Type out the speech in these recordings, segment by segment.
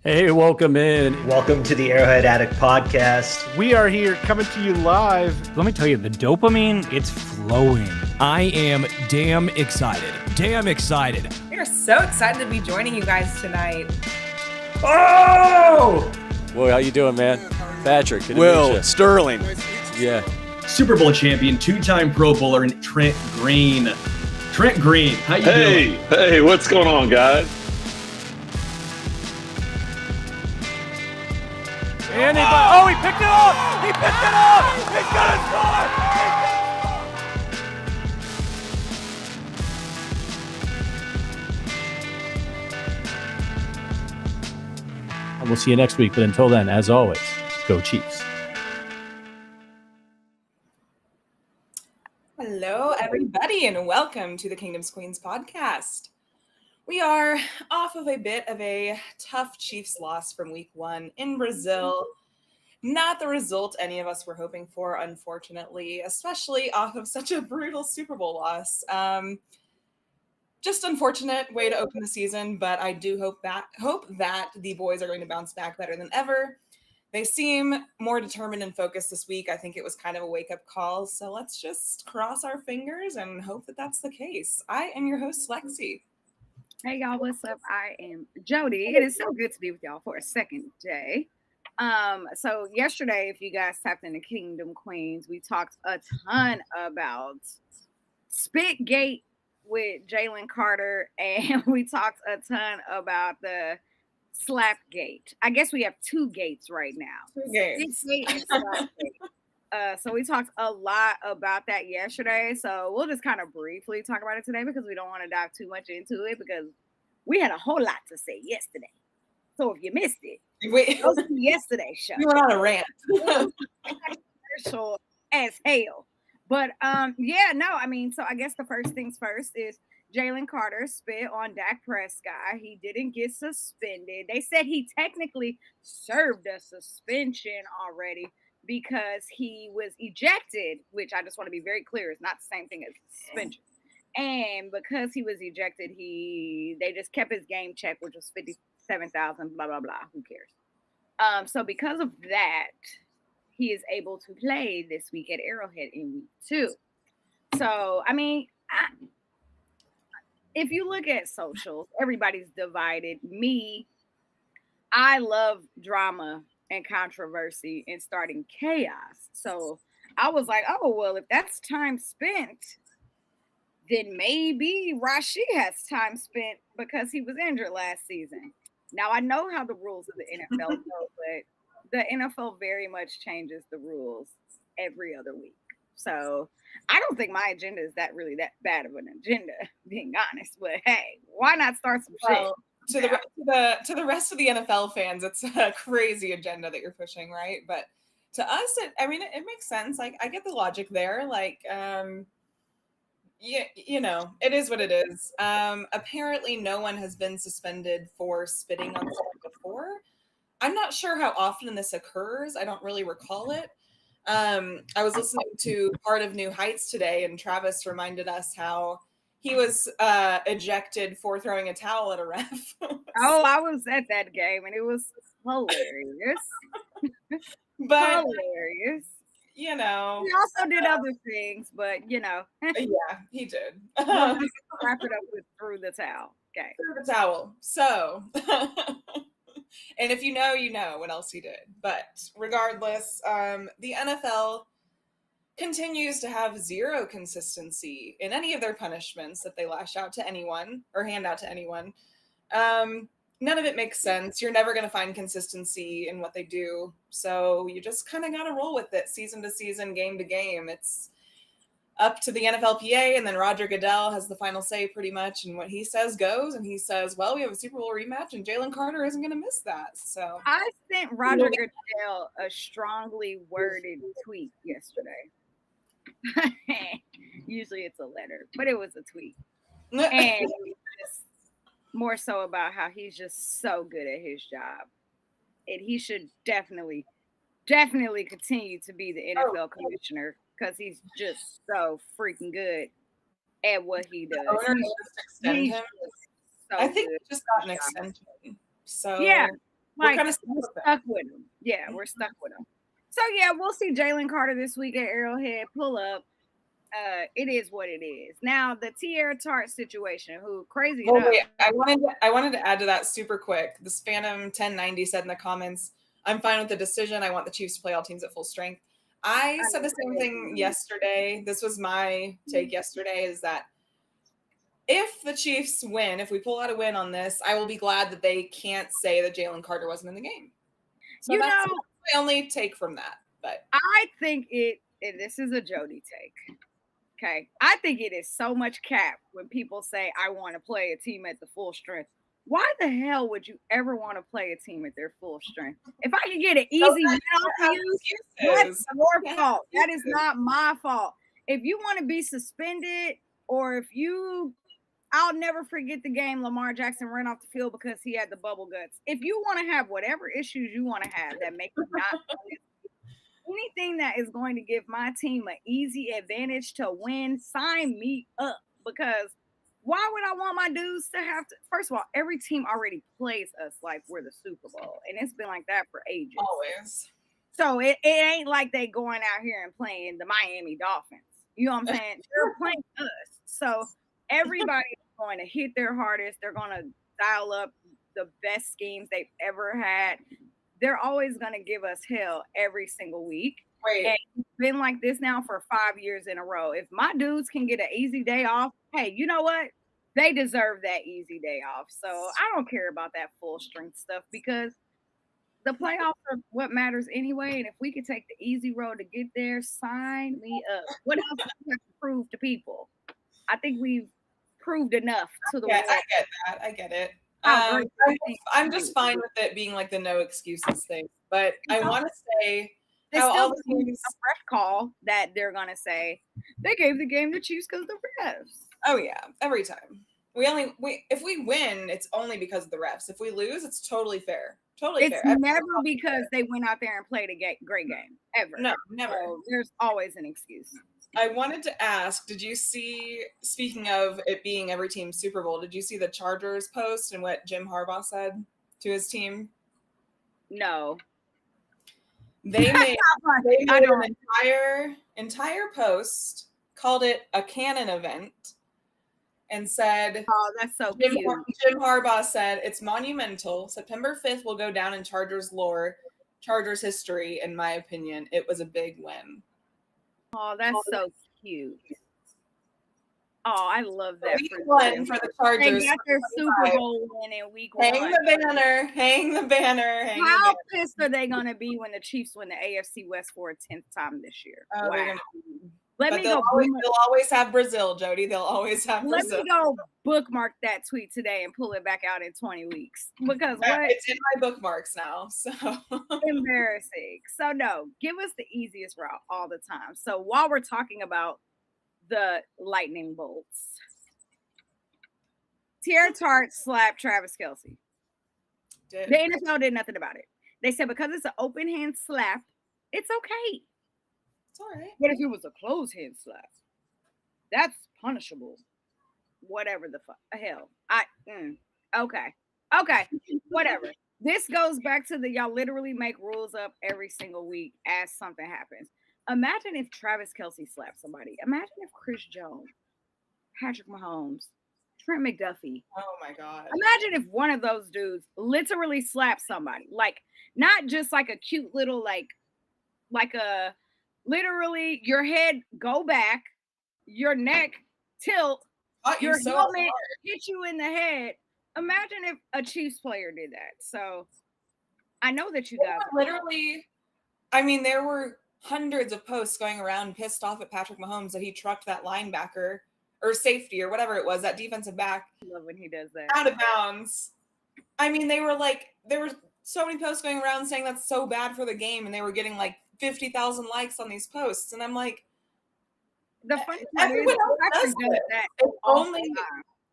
Hey, welcome in. Welcome to the Arrowhead Addict podcast. We are here coming to you live. Let me tell you, the dopamine, it's flowing. I am damn excited. Damn excited. We are so excited to be joining you guys tonight. Oh! Well, how you doing, man? Patrick. Will Sterling. Yeah. Super Bowl champion, two-time Pro Bowler, and Trent Green. Trent Green, how you doing? Hey, what's going on, guys? Anybody? Oh, he picked it up! He picked it up! He's gonna score! And we'll see you next week. But until then, as always, go Chiefs. Hello, everybody, and welcome to the Kingdom's Queens podcast. We are off of a bit of a tough Chiefs loss from week 1 in Brazil. Not the result any of us were hoping for, unfortunately, especially off of such a brutal Super Bowl loss. Just unfortunate way to open the season, but I do hope that the boys are going to bounce back better than ever. They seem more determined and focused this week. I think it was kind of a wake-up call, so let's just cross our fingers and hope that that's the case. I am your host, Lexi. Hey y'all, what's up? I am Jodi. It is so good to be with y'all for a second day. So yesterday, if you guys tapped into Kingdom Queens, we talked a ton about Spitgate with Jalen Carter, and we talked a ton about the Slapgate. I guess we have two gates right now. Two gates. Spitgate and Slapgate. So we talked a lot about that yesterday. So we'll just kind of briefly talk about it today because we don't want to dive too much into it because we had a whole lot to say yesterday. So if you missed it, go to yesterday's show. You went on a rant. Commercial as hell. But so I guess the first things first is Jalen Carter spit on Dak Prescott. He didn't get suspended. They said he technically served a suspension already because he was ejected, which I just want to be very clear is not the same thing as suspension. And because he was ejected, they just kept his game check, which was 57,000, blah, blah, blah. Who cares? So because of that, he is able to play this week at Arrowhead in week 2. So, I mean, if you look at socials, everybody's divided. I love drama and controversy and starting chaos. So I was like, oh, well, if that's time spent, then maybe Rashid has time spent because he was injured last season. Now, I know how the rules of the NFL go, but the NFL very much changes the rules every other week. So I don't think my agenda is that bad of an agenda, being honest. But hey, why not start some shit? To the rest of the NFL fans, it's a crazy agenda that you're pushing, right? But to us, it makes sense. Like, I get the logic there. Like, it is what it is. Apparently, no one has been suspended for spitting on someone before. I'm not sure how often this occurs. I don't really recall it. I was listening to part of New Heights today, and Travis reminded us how he was ejected for throwing a towel at a ref. Oh, I was at that game, and it was hilarious. But hilarious. You know. He also did other things, but you know. Yeah, he did. Wrap it up with through the towel. Okay. Through the towel. So, and if you know, you know what else he did. But regardless, the NFL continues to have zero consistency in any of their punishments that they lash out to anyone or hand out to anyone. None of it makes sense. You're never going to find consistency in what they do. So you just kind of got to roll with it season to season, game to game. It's up to the NFLPA, and then Roger Goodell has the final say pretty much. And what he says goes. And he says, well, we have a Super Bowl rematch, and Jalen Carter isn't going to miss that. So I sent Roger Goodell a strongly worded tweet yesterday. Usually it's a letter, but it was a tweet. And just more so about how he's just so good at his job. And he should definitely continue to be the NFL commissioner because he's just so freaking good at what he does. I think he just got an extension. So yeah. we're Like, kind of we're stuck with him. Yeah, we're stuck with him. So yeah, we'll see Jalen Carter this week at Arrowhead. Pull up. It is what it is. Now the Tierra Tart situation, who crazy enough. Wait, I wanted to add to that super quick. This Phantom 1090 said in the comments, I'm fine with the decision. I want the Chiefs to play all teams at full strength. I said the same thing yesterday. This was my take yesterday, is that if the Chiefs win, if we pull out a win on this, I will be glad that they can't say that Jalen Carter wasn't in the game. So that's my only take from that. But I think and this is a Jodi take. Okay. I think it is so much cap when people say, I want to play a team at the full strength. Why the hell would you ever want to play a team at their full strength? If I could get an easy win off of you, that's your fault. That is not my fault. If you want to be suspended, or if I'll never forget the game Lamar Jackson ran off the field because he had the bubble guts. If you want to have whatever issues you want to have that make you not anything that is going to give my team an easy advantage to win, sign me up. Because why would I want my dudes to have to? First of all, every team already plays us like we're the Super Bowl, and it's been like that for ages. Always. So it ain't like they going out here and playing the Miami Dolphins. You know what I'm saying? They're playing us. So everybody is going to hit their hardest. They're going to dial up the best schemes they've ever had. They're always going to give us hell every single week. Right. And it's been like this now for 5 years in a row. If my dudes can get an easy day off, hey, you know what? They deserve that easy day off. So I don't care about that full strength stuff, because the playoffs are what matters anyway. And if we could take the easy road to get there, sign me up. What else do we have to prove to people? I think we've proved enough to the world. I get that. I get it. I'm just fine with it being like the no excuses thing, but I want to say how all the teams a ref call that they're gonna say they gave the game to Chiefs because of the refs. Oh yeah, every time. If we win, it's only because of the refs. If we lose, it's totally fair. Totally fair. It's never because they went out there and played a great game. Ever. No, never. So there's always an excuse. I wanted to ask, did you see, speaking of it being every team's Super Bowl, did you see the Chargers post and what Jim Harbaugh said to his team? No. They made an entire post, called it a canon event, and said, oh, that's so Jim Harbaugh said, it's monumental. September 5th will go down in Chargers lore, Chargers history, in my opinion. It was a big win. Oh, that's so cute. Oh, I love that. Week one for the Chargers. They got their Super Bowl win in week one. Hang the banner. How pissed are they going to be when the Chiefs win the AFC West for a 10th time this year? Oh, wow. They'll always have Brazil, Jodi. They'll always have Brazil. Let me go bookmark that tweet today and pull it back out in 20 weeks. Because it's in my bookmarks now. So embarrassing. So no, give us the easiest route all the time. So while we're talking about the lightning bolts, Tierra Tart slapped Travis Kelce. The NFL did nothing about it. They said because it's an open hand slap, it's okay. It's all right. But if it was a closed hand slap, that's punishable. Whatever the hell. Okay. Whatever. This goes back to y'all literally make rules up every single week as something happens. Imagine if Travis Kelce slapped somebody. Imagine if Chris Jones, Patrick Mahomes, Trent McDuffie. Oh my God. Imagine if one of those dudes literally slapped somebody. Like, not just like a cute little, like a literally your head go back, your neck tilt, your helmet hit you in the head. Imagine if a Chiefs player did that. So I know that you guys literally, I mean, there were hundreds of posts going around pissed off at Patrick Mahomes that he trucked that linebacker or safety or whatever it was, that defensive back. I love when he does that. Out of bounds. I mean, there were so many posts going around saying that's so bad for the game, and they were getting like 50,000 likes on these posts. And I'm like, the funny part is does that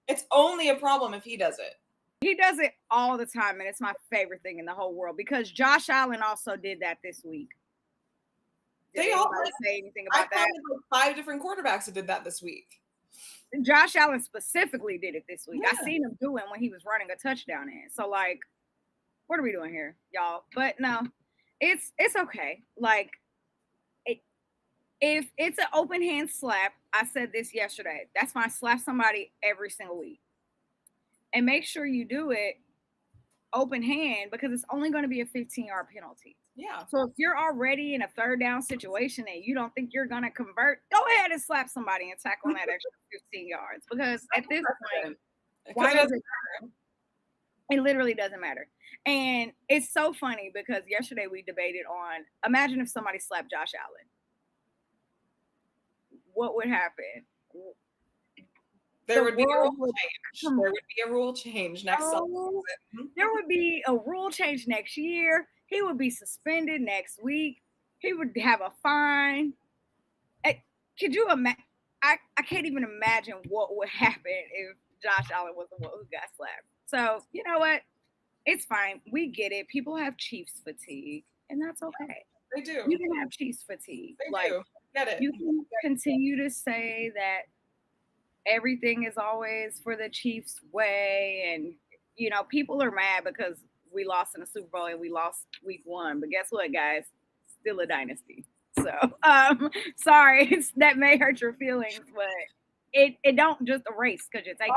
it's only a problem if he does it. He does it all the time, and it's my favorite thing in the whole world because Josh Allen also did that this week. They all say anything about that? Like 5 different quarterbacks that did that this week. Josh Allen specifically did it this week. Yeah. I seen him do it when he was running a touchdown in. So, like, what are we doing here, y'all? But no, it's okay. Like, if it's an open hand slap, I said this yesterday. That's fine. Slap somebody every single week, and make sure you do it open hand because it's only going to be a 15-yard penalty. Yeah. So if you're already in a third down situation and you don't think you're going to convert, go ahead and slap somebody and tackle on that extra 15 yards because at this point, why does it matter? It literally doesn't matter. And it's so funny because yesterday we debated on, imagine if somebody slapped Josh Allen. What would happen? There would be a rule change. There would be a rule change next season. There would be a rule change next year. He would be suspended next week. He would have a fine. Could you imagine? I can't even imagine what would happen if Josh Allen was the one who got slapped. So, you know what? It's fine. We get it. People have Chiefs fatigue, and that's okay. They do. You can have Chiefs fatigue. They do. Get it. You can continue to say that everything is always for the Chiefs way. And, you know, people are mad because we lost in the Super Bowl and we lost week 1. But guess what, guys? Still a dynasty. So, sorry, that may hurt your feelings, but it don't just erase because you take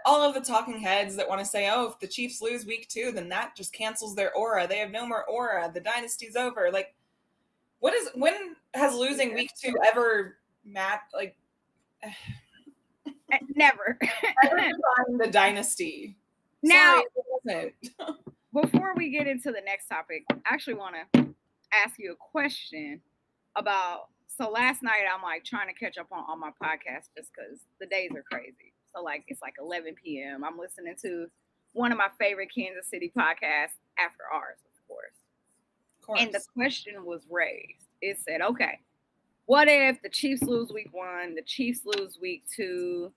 all of the talking heads that want to say, oh, if the Chiefs lose week 2, then that just cancels their aura. They have no more aura. The dynasty's over. Like, when has losing week 2 ever like never the dynasty? Now, Sorry, it wasn't. Before we get into the next topic, I actually want to ask you a question about. So last night I'm like trying to catch up on all my podcasts just because the days are crazy. So like it's like 11 p.m. I'm listening to one of my favorite Kansas City podcasts after ours, of course. And the question was raised. It said, okay, what if the Chiefs lose week 1, the Chiefs lose week 2?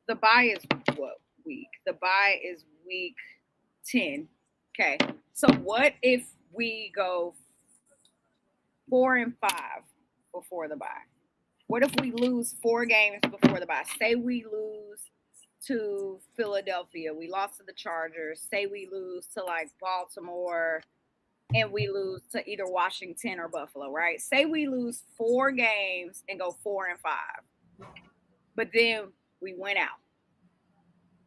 The bye is what week? The bye is week 10. Okay. So what if we go 4-5 before the bye? What if we lose 4 games before the bye? Say we lose to Philadelphia. We lost to the Chargers. Say we lose to like Baltimore and we lose to either Washington or Buffalo, right? Say we lose 4 games and go 4-5. But then we went out.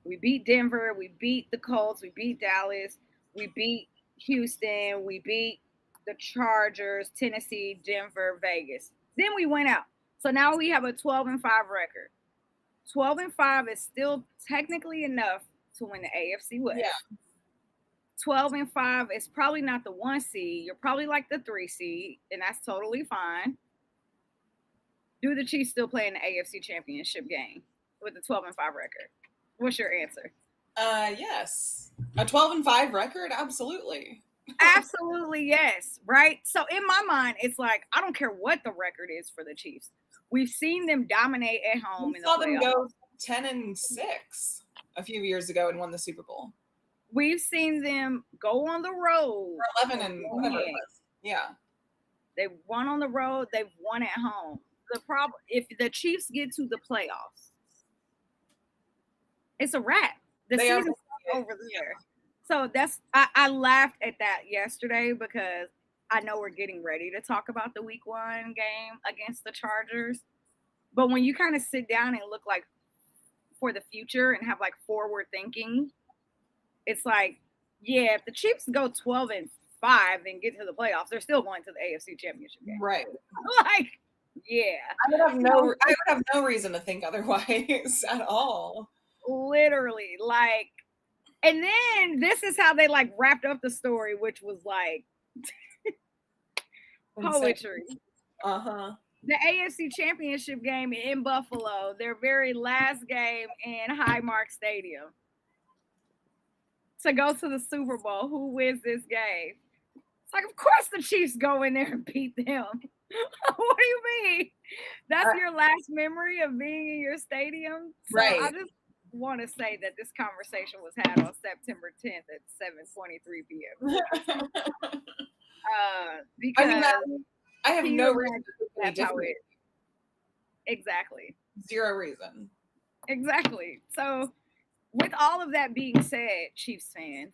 We beat Denver. We beat the Colts. We beat Dallas. We beat Houston. We beat the Chargers, Tennessee, Denver, Vegas. Then we went out. So now we have a 12-5 record. 12-5 is still technically enough to win the AFC West. Yeah. 12-5 is probably not the 1 seed. You're probably like the 3 seed, and that's totally fine. Do the Chiefs still play in the AFC Championship game with the 12-5 record? What's your answer? Yes. A 12-5 record? Absolutely. Absolutely, yes. Right? So in my mind, it's like, I don't care what the record is for the Chiefs. We've seen them dominate at home. We saw them go 10-6 a few years ago and won the Super Bowl. We've seen them go on the road. Or 11 and whatever it was. Yeah. They've won on the road. They've won at home. The problem, if the Chiefs get to the playoffs, it's a wrap. The season's over there. So I laughed at that yesterday because I know we're getting ready to talk about the week 1 game against the Chargers. But when you kind of sit down and look like for the future and have like forward thinking, it's like, yeah, if the Chiefs go 12-5 and get to the playoffs, they're still going to the AFC Championship game. Right. Like, yeah. I would have no reason to think otherwise at all. Literally, like, and then this is how they like wrapped up the story, which was like poetry. Uh-huh. The AFC Championship game in Buffalo, their very last game in Highmark Stadium. To go to the Super Bowl, who wins this game? It's like, of course the Chiefs go in there and beat them. What do you mean? That's your last memory of being in your stadium? So right. I just want to say that this conversation was had on September 10th at 7:23 p.m. Because I have no reason to think different. Exactly. Zero reason. Exactly. So with all of that being said, Chiefs fans,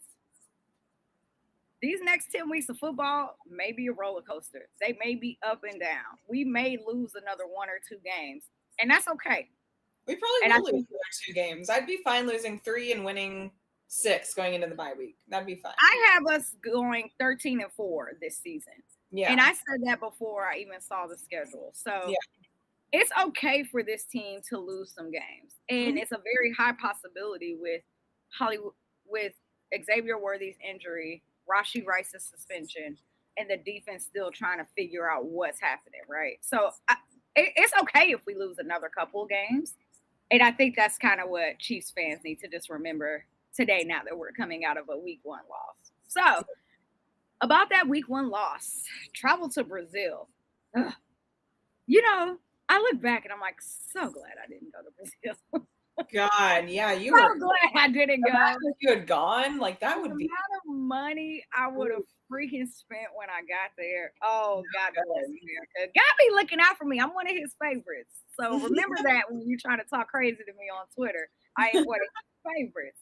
these next 10 weeks of football may be a roller coaster. They may be up and down. We may lose another 1 or 2 games, and that's okay. We probably will lose 2 games. I'd be fine losing 3 and winning 6 going into the bye week. That'd be fine. I have us going 13-4 this season. Yeah. And I said that before I even saw the schedule. So it's okay for this team to lose some games. And it's a very high possibility with Xavier Worthy's injury, Rashee Rice's suspension, and the defense still trying to figure out what's happening, right? So it's okay if we lose another couple of games. And I think that's kind of what Chiefs fans need to just remember today now that we're coming out of a week 1 loss. So about that week 1 loss, travel to Brazil. Ugh. You know, I look back and I'm like, so glad I didn't go to Brazil. God, yeah, you so were glad I didn't go. If you had gone, like that would be the amount of money I would have freaking spent when I got there. Oh, God bless America. God be looking out for me. I'm one of his favorites. So remember that when you're trying to talk crazy to me on Twitter. I am one of his favorites.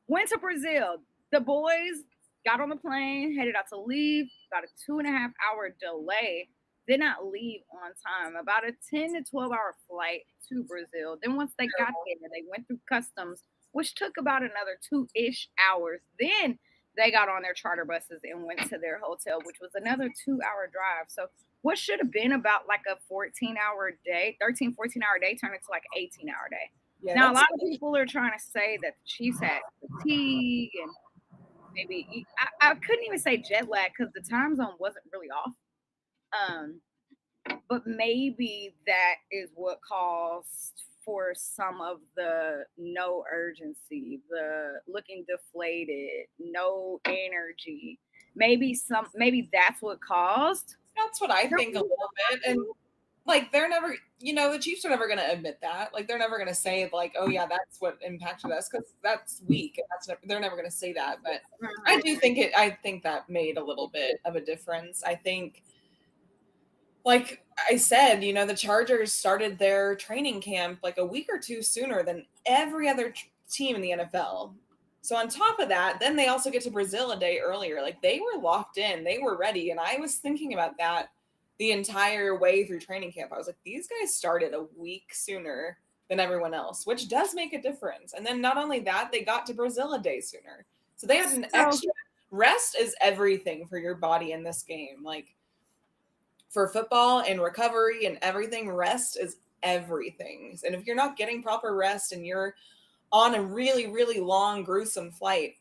Went to Brazil. The boys got on the plane, headed out to leave, about a 2.5-hour delay. Did not leave on time. About a 10 to 12-hour flight to Brazil. Then once they got there, they went through customs, which took about another 2-ish hours. Then they got on their charter buses and went to their hotel, which was another 2-hour drive. So what should have been about like a 14-hour day, 13, 14-hour day turned into like an 18-hour day. Yeah, now, a lot of people are trying to say that the Chiefs had fatigue and maybe I couldn't even say jet lag because the time zone wasn't really off. But maybe that is what caused for some of the no urgency, the looking deflated, no energy. Maybe that's what caused. That's what I think a little bit. And like they're never, the Chiefs are never going to admit that. Like they're never going to say like, oh yeah, that's what impacted us because that's weak. And they're never going to say that. But I think that made a little bit of a difference. I think, like I said, the Chargers started their training camp like a week or 2 sooner than every other team in the NFL. So on top of that, then they also get to Brazil a day earlier. Like they were locked in, they were ready. And I was thinking about that the entire way through training camp. I was like, these guys started a week sooner than everyone else, which does make a difference. And then not only that, they got to Brazil a day sooner. So they had an extra rest is everything for your body in this game. Like for football and recovery and everything, rest is everything. And if you're not getting proper rest and you're on a really, really long, gruesome flight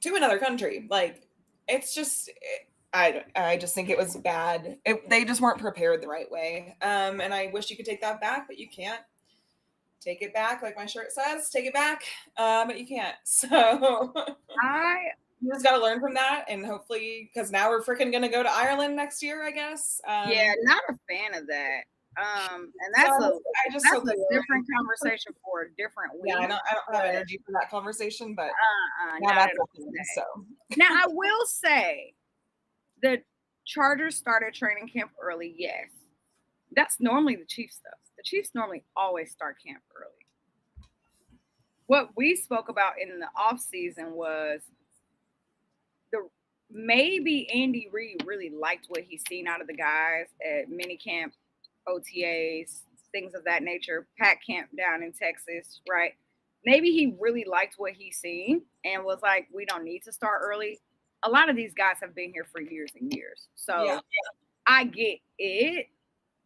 to another country, like it's just, I just think it was bad. They just weren't prepared the right way. And I wish you could take that back, but you can't. Take it back, like my shirt says. Take it back, but you can't. So you just got to learn from that, and hopefully, because now we're freaking going to go to Ireland next year, I guess. Yeah, not a fan of that. And that's a different conversation for a different week. Yeah, I don't have energy for that conversation, but not so. Now, I will say the Chargers started training camp early, yes. That's normally the Chiefs stuff. The Chiefs normally always start camp early. What we spoke about in the offseason was maybe Andy Reid really liked what he's seen out of the guys at minicamp, OTAs, things of that nature, Pack Camp down in Texas, right? Maybe he really liked what he's seen and was like, we don't need to start early. A lot of these guys have been here for years and years. So I get it.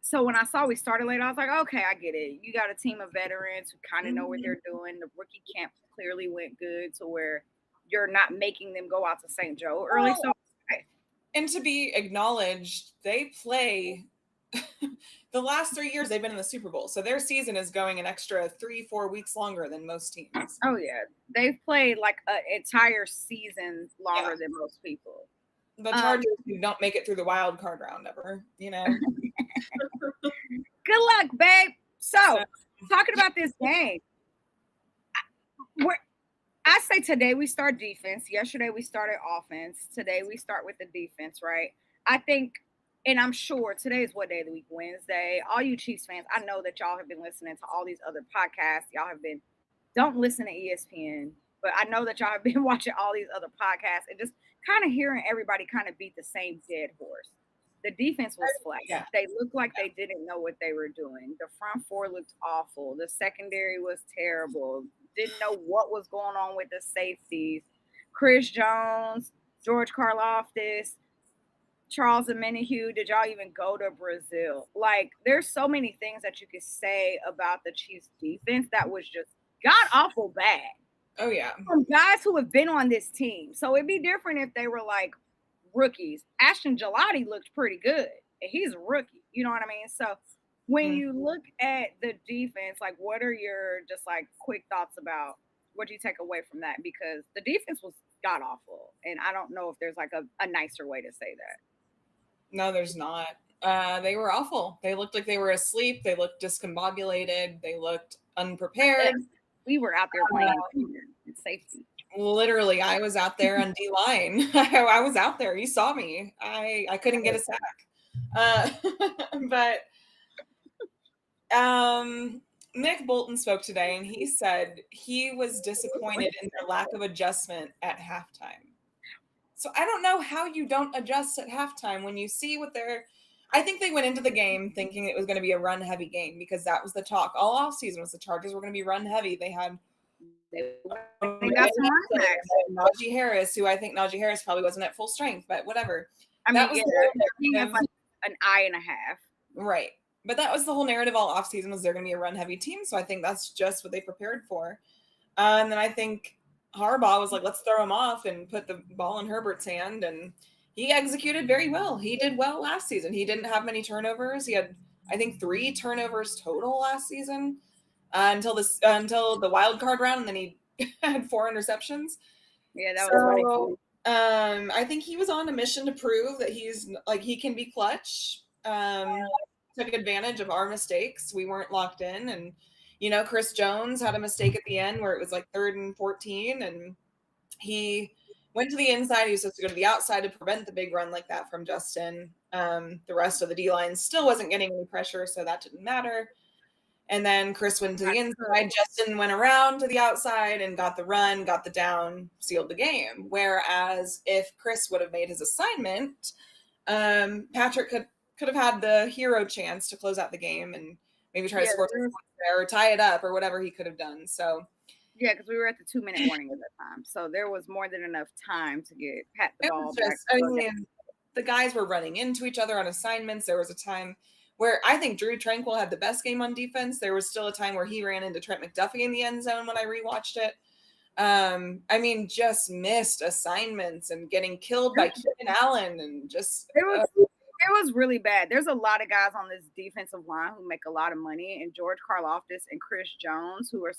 So when I saw we started late, I was like, okay, I get it. You got a team of veterans who kind of know what they're doing. The rookie camp clearly went good to where you're not making them go out to St. Joe early. So, okay. And to be acknowledged, they play the last 3 years they've been in the Super Bowl. So their season is going an extra 3-4 weeks longer than most teams. Oh, yeah. They've played like an entire season longer than most people. The Chargers who don't make it through the wild card round ever, Good luck, babe. So, talking about this game, I say today we start defense. Yesterday we started offense. Today we start with the defense, right? I think, and I'm sure today is what day of the week? Wednesday. All you Chiefs fans, I know that y'all have been listening to all these other podcasts. Y'all have been, don't listen to ESPN. but I know that y'all have been watching all these other podcasts and just kind of hearing everybody kind of beat the same dead horse. The defense was flat. Yeah. They looked like they didn't know what they were doing. The front four looked awful. The secondary was terrible. Didn't know what was going on with the safeties. Chris Jones, George Karlaftis, Charles Omenihu, did y'all even go to Brazil? Like, there's so many things that you could say about the Chiefs defense that was just god awful bad. Oh, yeah. From guys who have been on this team. So it'd be different if they were like rookies. Ashton Gelati looked pretty good. And he's a rookie. You know what I mean? So when you look at the defense, like, what are your just like quick thoughts about what do you take away from that? Because the defense was god awful. And I don't know if there's like a nicer way to say that. No, there's not. They were awful. They looked like they were asleep. They looked discombobulated. They looked unprepared. We were out there playing in safety. Literally, I was out there on D-line. I was out there. You saw me. I couldn't get a sack. But Nick Bolton spoke today, and he said he was disappointed in their lack of adjustment at halftime. So I don't know how you don't adjust at halftime when you see what they're – I think they went into the game thinking it was going to be a run-heavy game because that was the talk. All offseason was the Chargers were going to be run-heavy. They got some Najee Harris, who I think Najee Harris probably wasn't at full strength, but whatever. I mean, he has like an eye and a half. Right. But that was the whole narrative all offseason was they're going to be a run-heavy team. So I think that's just what they prepared for. And then I think Harbaugh was like, let's throw him off and put the ball in Herbert's hand. And he executed very well. He did well last season. He didn't have many turnovers. He had, I think, 3 turnovers total last season until the wild card round. And then he had 4 interceptions. Yeah, that was really cool. I think he was on a mission to prove that he can be clutch. Took advantage of our mistakes. We weren't locked in. And, Chris Jones had a mistake at the end where it was like 3rd and 14. And he went to the inside. He was supposed to go to the outside to prevent the big run like that from Justin. The rest of the D-line still wasn't getting any pressure, so that didn't matter. And then Chris went to the inside. Justin went around to the outside and got the run, got the down, sealed the game. Whereas if Chris would have made his assignment, Patrick could have had the hero chance to close out the game and maybe try to score there or tie it up or whatever he could have done. So yeah, because we were at the 2-minute warning at that time, so there was more than enough time to pat the ball back. The guys were running into each other on assignments. There was a time where I think Drew Tranquil had the best game on defense. There was still a time where he ran into Trent McDuffie in the end zone when I rewatched it. Just missed assignments and getting killed by Keenan Allen and just it was really bad. There's a lot of guys on this defensive line who make a lot of money, and George Karlaftis and Chris Jones, who are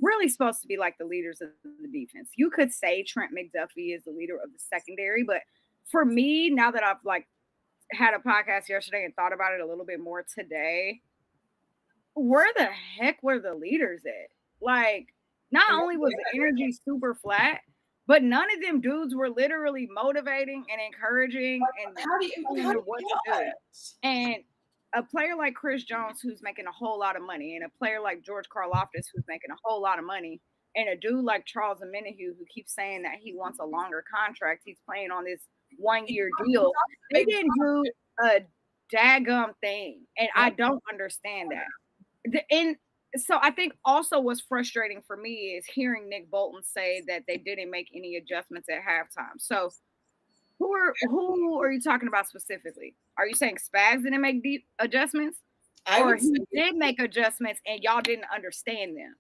really supposed to be like the leaders of the defense. You could say Trent McDuffie is the leader of the secondary, but for me, now that I've like had a podcast yesterday and thought about it a little bit more today, where the heck were the leaders at? Like, not only was the energy super flat, but none of them dudes were literally motivating and encouraging and how do you what to do. And a player like Chris Jones, who's making a whole lot of money, and a player like George Karlaftis, who's making a whole lot of money, and a dude like Charles Omenihu, who keeps saying that he wants a longer contract, he's playing on this 1-year deal. They didn't do a daggum thing, and I don't understand that. And so I think also what's frustrating for me is hearing Nick Bolton say that they didn't make any adjustments at halftime. So who are you talking about specifically? Are you saying Spags didn't make deep adjustments? Or he did make adjustments and y'all didn't understand them?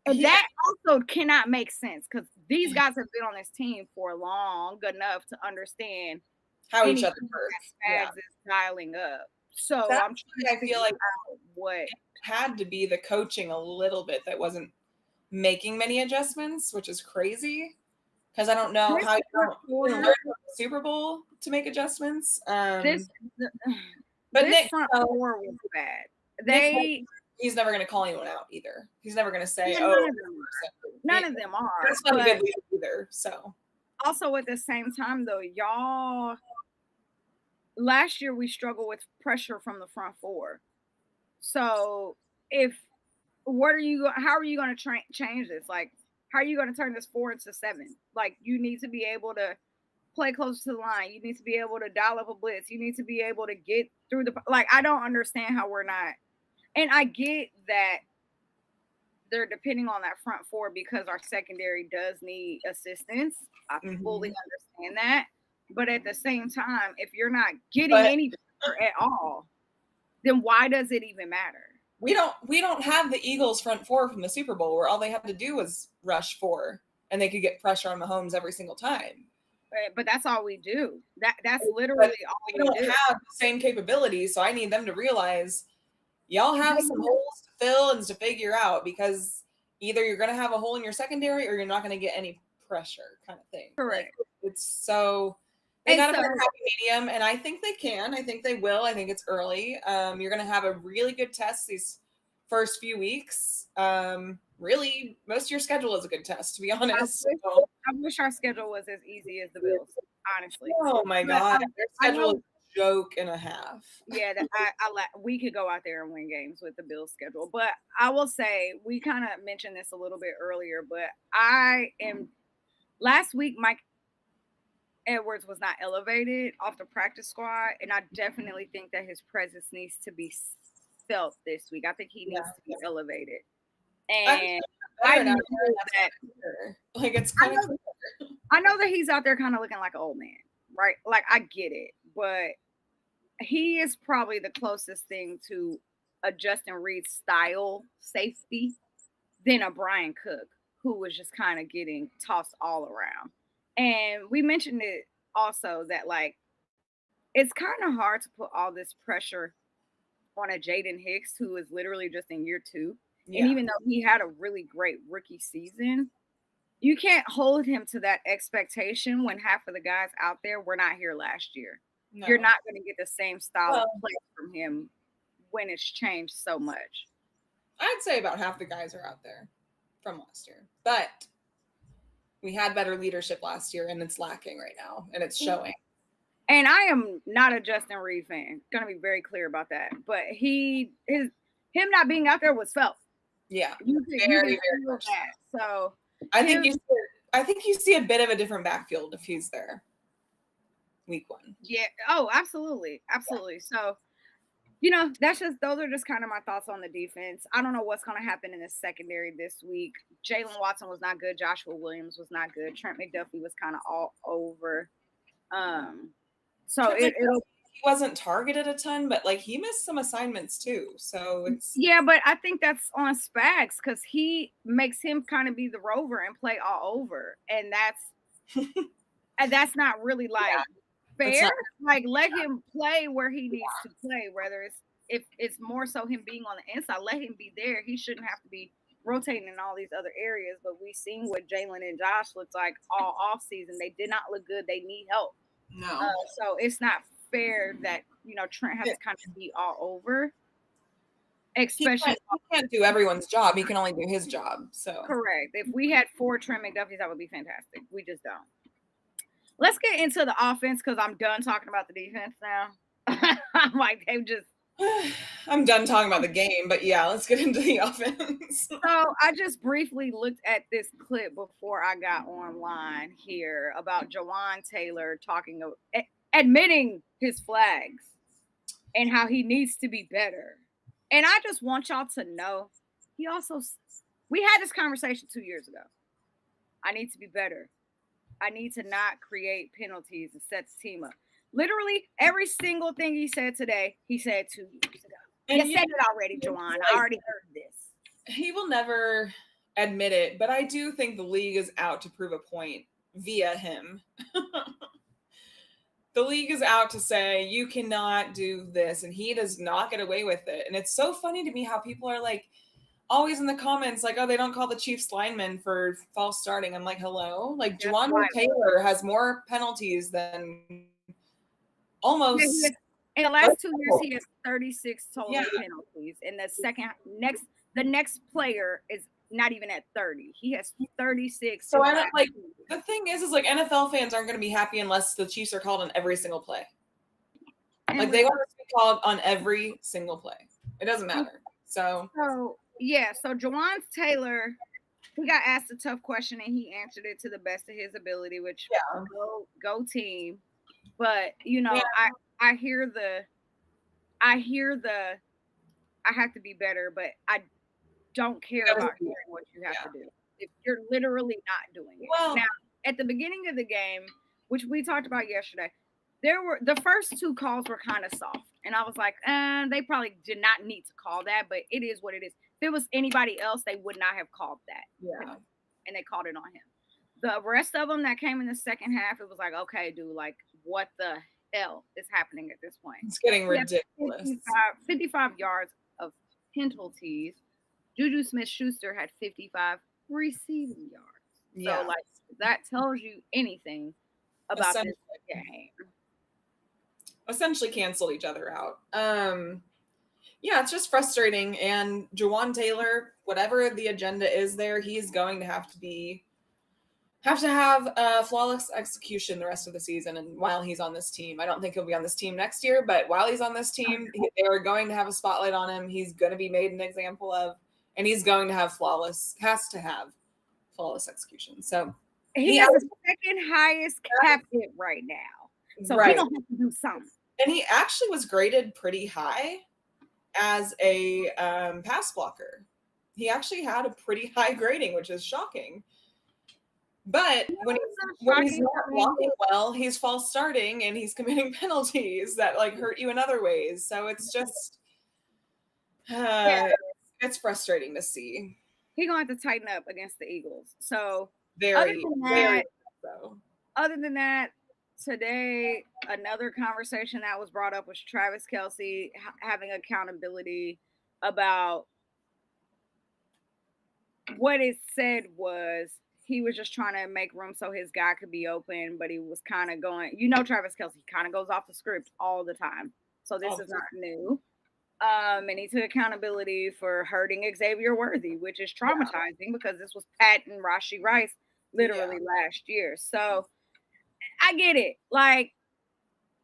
And that also cannot make sense because these guys have been on this team for long enough to understand how each other work. Spags is dialing up. So I feel like what had to be the coaching a little bit that wasn't making many adjustments, which is crazy because I don't know how you learn the Super Bowl to make adjustments. But this Nick front four was bad. He's never going to call anyone out either. He's never going to say, none of them are. That's not a good leader either. So also at the same time though, y'all, last year we struggled with pressure from the front four. So how are you going to change this? Like, how are you going to turn this 4 into 7? Like, you need to be able to play close to the line. You need to be able to dial up a blitz. You need to be able to get through the, like, I don't understand how we're not. And I get that they're depending on that front 4 because our secondary does need assistance. I fully understand that. But at the same time, if you're not getting any better at all, then why does it even matter? We don't have the Eagles front 4 from the Super Bowl where all they had to do was rush 4 and they could get pressure on Mahomes every single time. But that's all we do. That's literally all we don't do. Have the same capabilities, so I need them to realize y'all have some holes to fill and to figure out, because either you're going to have a hole in your secondary or you're not going to get any pressure, kind of thing. Correct. Like, it's so they got to find a happy medium, and I think they can. I think they will. I think it's early. You're going to have a really good test these first few weeks. Really, most of your schedule is a good test, to be honest. I wish our schedule was as easy as the Bills, honestly. Oh my God, their schedule is a joke and a half. Yeah, we could go out there and win games with the Bills schedule. But I will say, we kind of mentioned this a little bit earlier, but last week, Mike Edwards was not elevated off the practice squad, and I definitely think that his presence needs to be felt this week. I think he needs to be elevated. And I know that, like, it's kind of. I know that he's out there kind of looking like an old man, right? Like, I get it, but he is probably the closest thing to a Justin Reed style safety than a Brian Cook, who was just kind of getting tossed all around. And we mentioned it also that, like, it's kind of hard to put all this pressure on a Jaden Hicks who is literally just in year 2. Yeah. And even though he had a really great rookie season, you can't hold him to that expectation when half of the guys out there were not here last year. No. You're not going to get the same style of play from him when it's changed so much. I'd say about half the guys are out there from last year. But we had better leadership last year, and it's lacking right now, and it's showing. And I am not a Justin Reed fan. Going to be very clear about that. But him not being out there was felt. Yeah, very much. So I think you see a bit of a different backfield if he's there. Week 1. Yeah. Oh, absolutely, absolutely. Yeah. So, those are just kind of my thoughts on the defense. I don't know what's going to happen in the secondary this week. Jalen Watson was not good. Joshua Williams was not good. Trent McDuffie was kind of all over. So he wasn't targeted a ton, but like he missed some assignments too. So it's but I think that's on Spags because he makes him kind of be the rover and play all over, and that's not really fair. Like, let him play where he needs to play. Whether if it's more so him being on the inside, let him be there. He shouldn't have to be rotating in all these other areas. But we've seen what Jalen and Josh looked like all off season. They did not look good. They need help. No. So it's not fair that Trent has to kind of be all over. Especially he can't do everyone's job. He can only do his job. So correct. If we had 4 Trent McDuffies, that would be fantastic. We just don't. Let's get into the offense because I'm done talking about the defense now. I'm like, I'm done talking about the game, but yeah, let's get into the offense. So I just briefly looked at this clip before I got online here about Jawan Taylor admitting his flags and how he needs to be better. And I just want y'all to know, we had this conversation 2 years ago. I need to be better. I need to not create penalties and set the team up. Literally every single thing he said today, he said 2 years ago. And you said it already, Jawan. I already heard this. He will never admit it, but I do think the league is out to prove a point via him. The league is out to say, you cannot do this, and he does not get away with it. And it's so funny to me how people are like, always in the comments, like, oh, they don't call the Chiefs linemen for false starting. I'm like, hello? Like, Jawan Taylor has more penalties than almost. In the last 2 years, he has 36 total penalties. And the next player is not even at 30. He has 36. So I don't like, the thing is like NFL fans aren't going to be happy unless the Chiefs are called on every single play. Like, they want to be called on every single play. It doesn't matter. So Jawan Taylor he got asked a tough question and he answered it to the best of his ability, which go team. But I hear the I have to be better, but I don't care about hearing what you have to do if you're literally not doing it. Well, now, at the beginning of the game, which we talked about yesterday, the first two calls were kind of soft, and I was like, they probably did not need to call that, but it is what it is. If it was anybody else, they would not have called that. Yeah, and they called it on him. The rest of them that came in the second half, it was like, okay, dude, like what the hell is happening at this point? it's getting ridiculous. 55 yards of penalties. Juju Smith-Schuster had 55 receiving yards. So, like, that tells you anything about this game. Essentially canceled each other out. Yeah, it's just frustrating. And Jawan Taylor, whatever the agenda is there, he's going to have to have flawless execution the rest of the season. And while he's on this team, I don't think he'll be on this team next year, but while he's on this team, they are going to have a spotlight on him. He's going to be made an example of, and he's going to have flawless execution. So he has the second highest cap hit right now. So he don't have to do something. And he actually was graded pretty high as a pass blocker. He actually had a pretty high grading, which is shocking. But when he's not blocking well, he's false starting and he's committing penalties that like hurt you in other ways. So it's just it's frustrating to see. He's gonna have to tighten up against the Eagles. So very other than that, today another conversation that was brought up was Travis Kelce having accountability about what it said was he was just trying to make room so his guy could be open, but he was kind of going, Travis Kelce kind of goes off the script all the time. So this is not new. And he took accountability for hurting Xavier Worthy, which is traumatizing because this was Pat and Rashee Rice literally last year. So I get it. Like,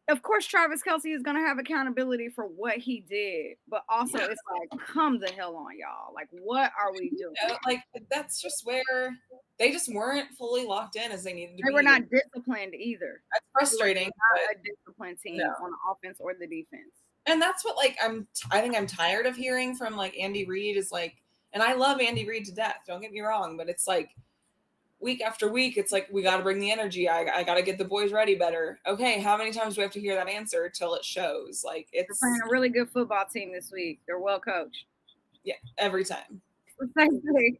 of course, Travis Kelce is going to have accountability for what he did, but also it's like, come the hell on, y'all. Like, what are we doing? Like, that's just where they just weren't fully locked in as they needed to be. They were not disciplined either. That's frustrating. Not a disciplined team on the offense or the defense. And that's what, like, I think I'm tired of hearing from, like, Andy Reid is like, and I love Andy Reid to death, don't get me wrong, but it's like, week after week, it's like, we got to bring the energy. I got to get the boys ready better. Okay, how many times do we have to hear that answer till it shows? Like, They're playing a really good football team this week. They're well coached. Yeah, every time. It's the same thing.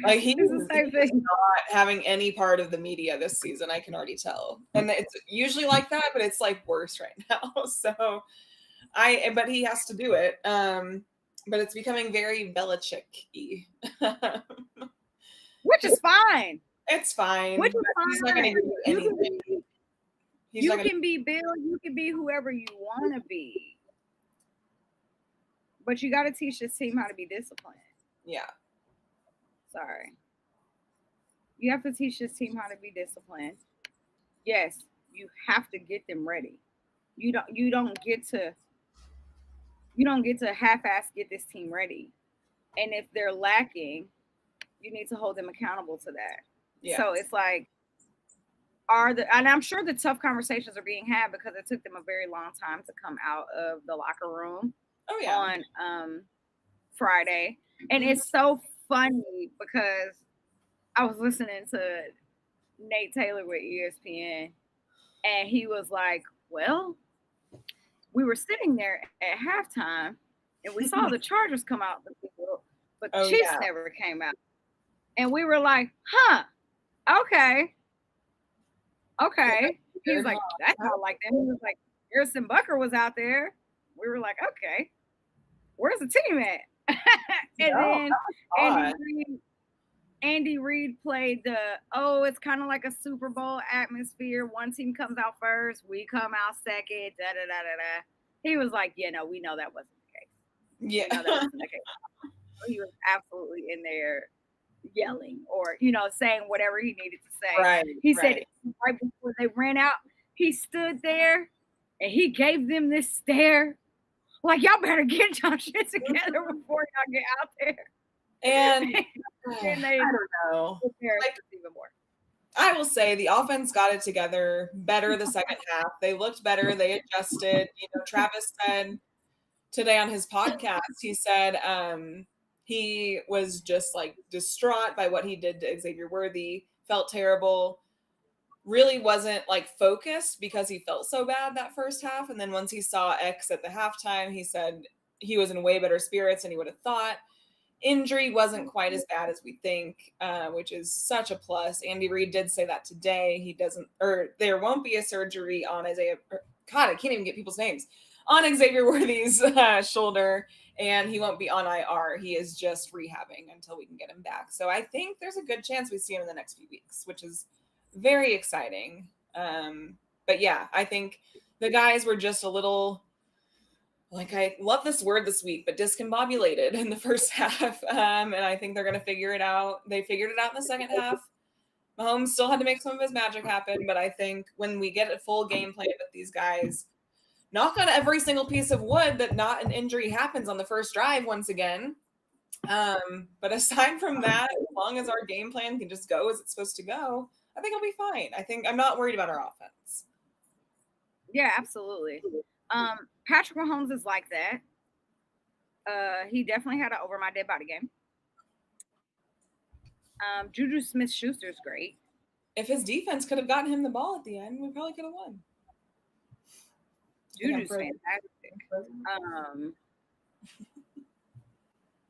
Like, he's not having any part of the media this season, I can already tell. And it's usually like that, but it's, like, worse right now. So, but he has to do it. But it's becoming very Belichick-y. Which is fine. It's fine. Which is fine. He's not going to do anything. You can be Bill. You can be whoever you want to be. But you got to teach this team how to be disciplined. Yeah. Sorry. You have to teach this team how to be disciplined. Yes, you have to get them ready. You don't get to half-ass get this team ready. And if they're lacking, you need to hold them accountable to that. Yeah. So it's like, and I'm sure the tough conversations are being had because it took them a very long time to come out of the locker room on Friday. And it's so funny because I was listening to Nate Taylor with ESPN and he was like, well, we were sitting there at halftime and we saw the Chargers come out the field, but the Chiefs never came out. And we were like, okay. He was like, that's not like them. He was like, Harrison Butker was out there. We were like, okay, where's the team at? And then Andy Reid played it's kind of like a Super Bowl atmosphere. One team comes out first, we come out second, da-da-da-da-da. He was like, we know that wasn't the case. Yeah. That wasn't the case. He was absolutely in there yelling or, saying whatever he needed to say. Right. He said right before they ran out, he stood there and he gave them this stare. Like, y'all better get y'all shit together before y'all get out there. And then they I don't know. embarrassed Like, us even more. I will say the offense got it together better the second half. They looked better. They adjusted. Travis said today on his podcast, he said he was just like distraught by what he did to Xavier Worthy, felt terrible, really wasn't like focused because he felt so bad that first half. And then once he saw X at the halftime, he said he was in way better spirits than he would have thought. Injury wasn't quite as bad as we think, which is such a plus. Andy Reid did say that today. He doesn't, or there won't be a surgery on Isaiah. God, I can't even get people's names on Xavier Worthy's shoulder, and he won't be on IR. He is just rehabbing until we can get him back. So I think there's a good chance we see him in the next few weeks, which is very exciting. But yeah, I think the guys were just a little, like, I love this word this week, but discombobulated in the first half. And I think they're going to figure it out. They figured it out in the second half. Mahomes still had to make some of his magic happen, but I think when we get a full game plan with these guys, knock on every single piece of wood that not an injury happens on the first drive once again. But aside from that, as long as our game plan can just go as it's supposed to go, I think I'll be fine. I'm not worried about our offense. Yeah, absolutely. Patrick Mahomes is like that. He definitely had an over my dead body game. Juju Smith-Schuster's great. If his defense could have gotten him the ball at the end, we probably could have won. Juju's fantastic.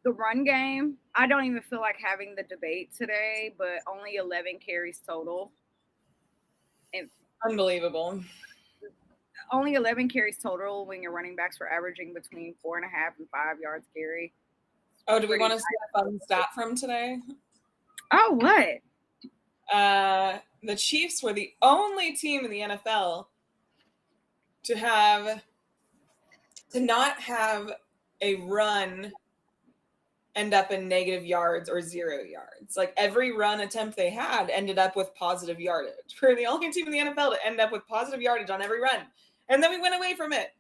The run game, I don't even feel like having the debate today, but only 11 carries total. Unbelievable. Only 11 carries total when your running backs were averaging between 4.5 and 5 yards carry. Oh, do we want to see a fun stat from today? Oh, what? The Chiefs were the only team in the NFL to not have a run end up in negative yards or 0 yards. Like, every run attempt they had ended up with positive yardage. We're the only team in the NFL to end up with positive yardage on every run. And then we went away from it.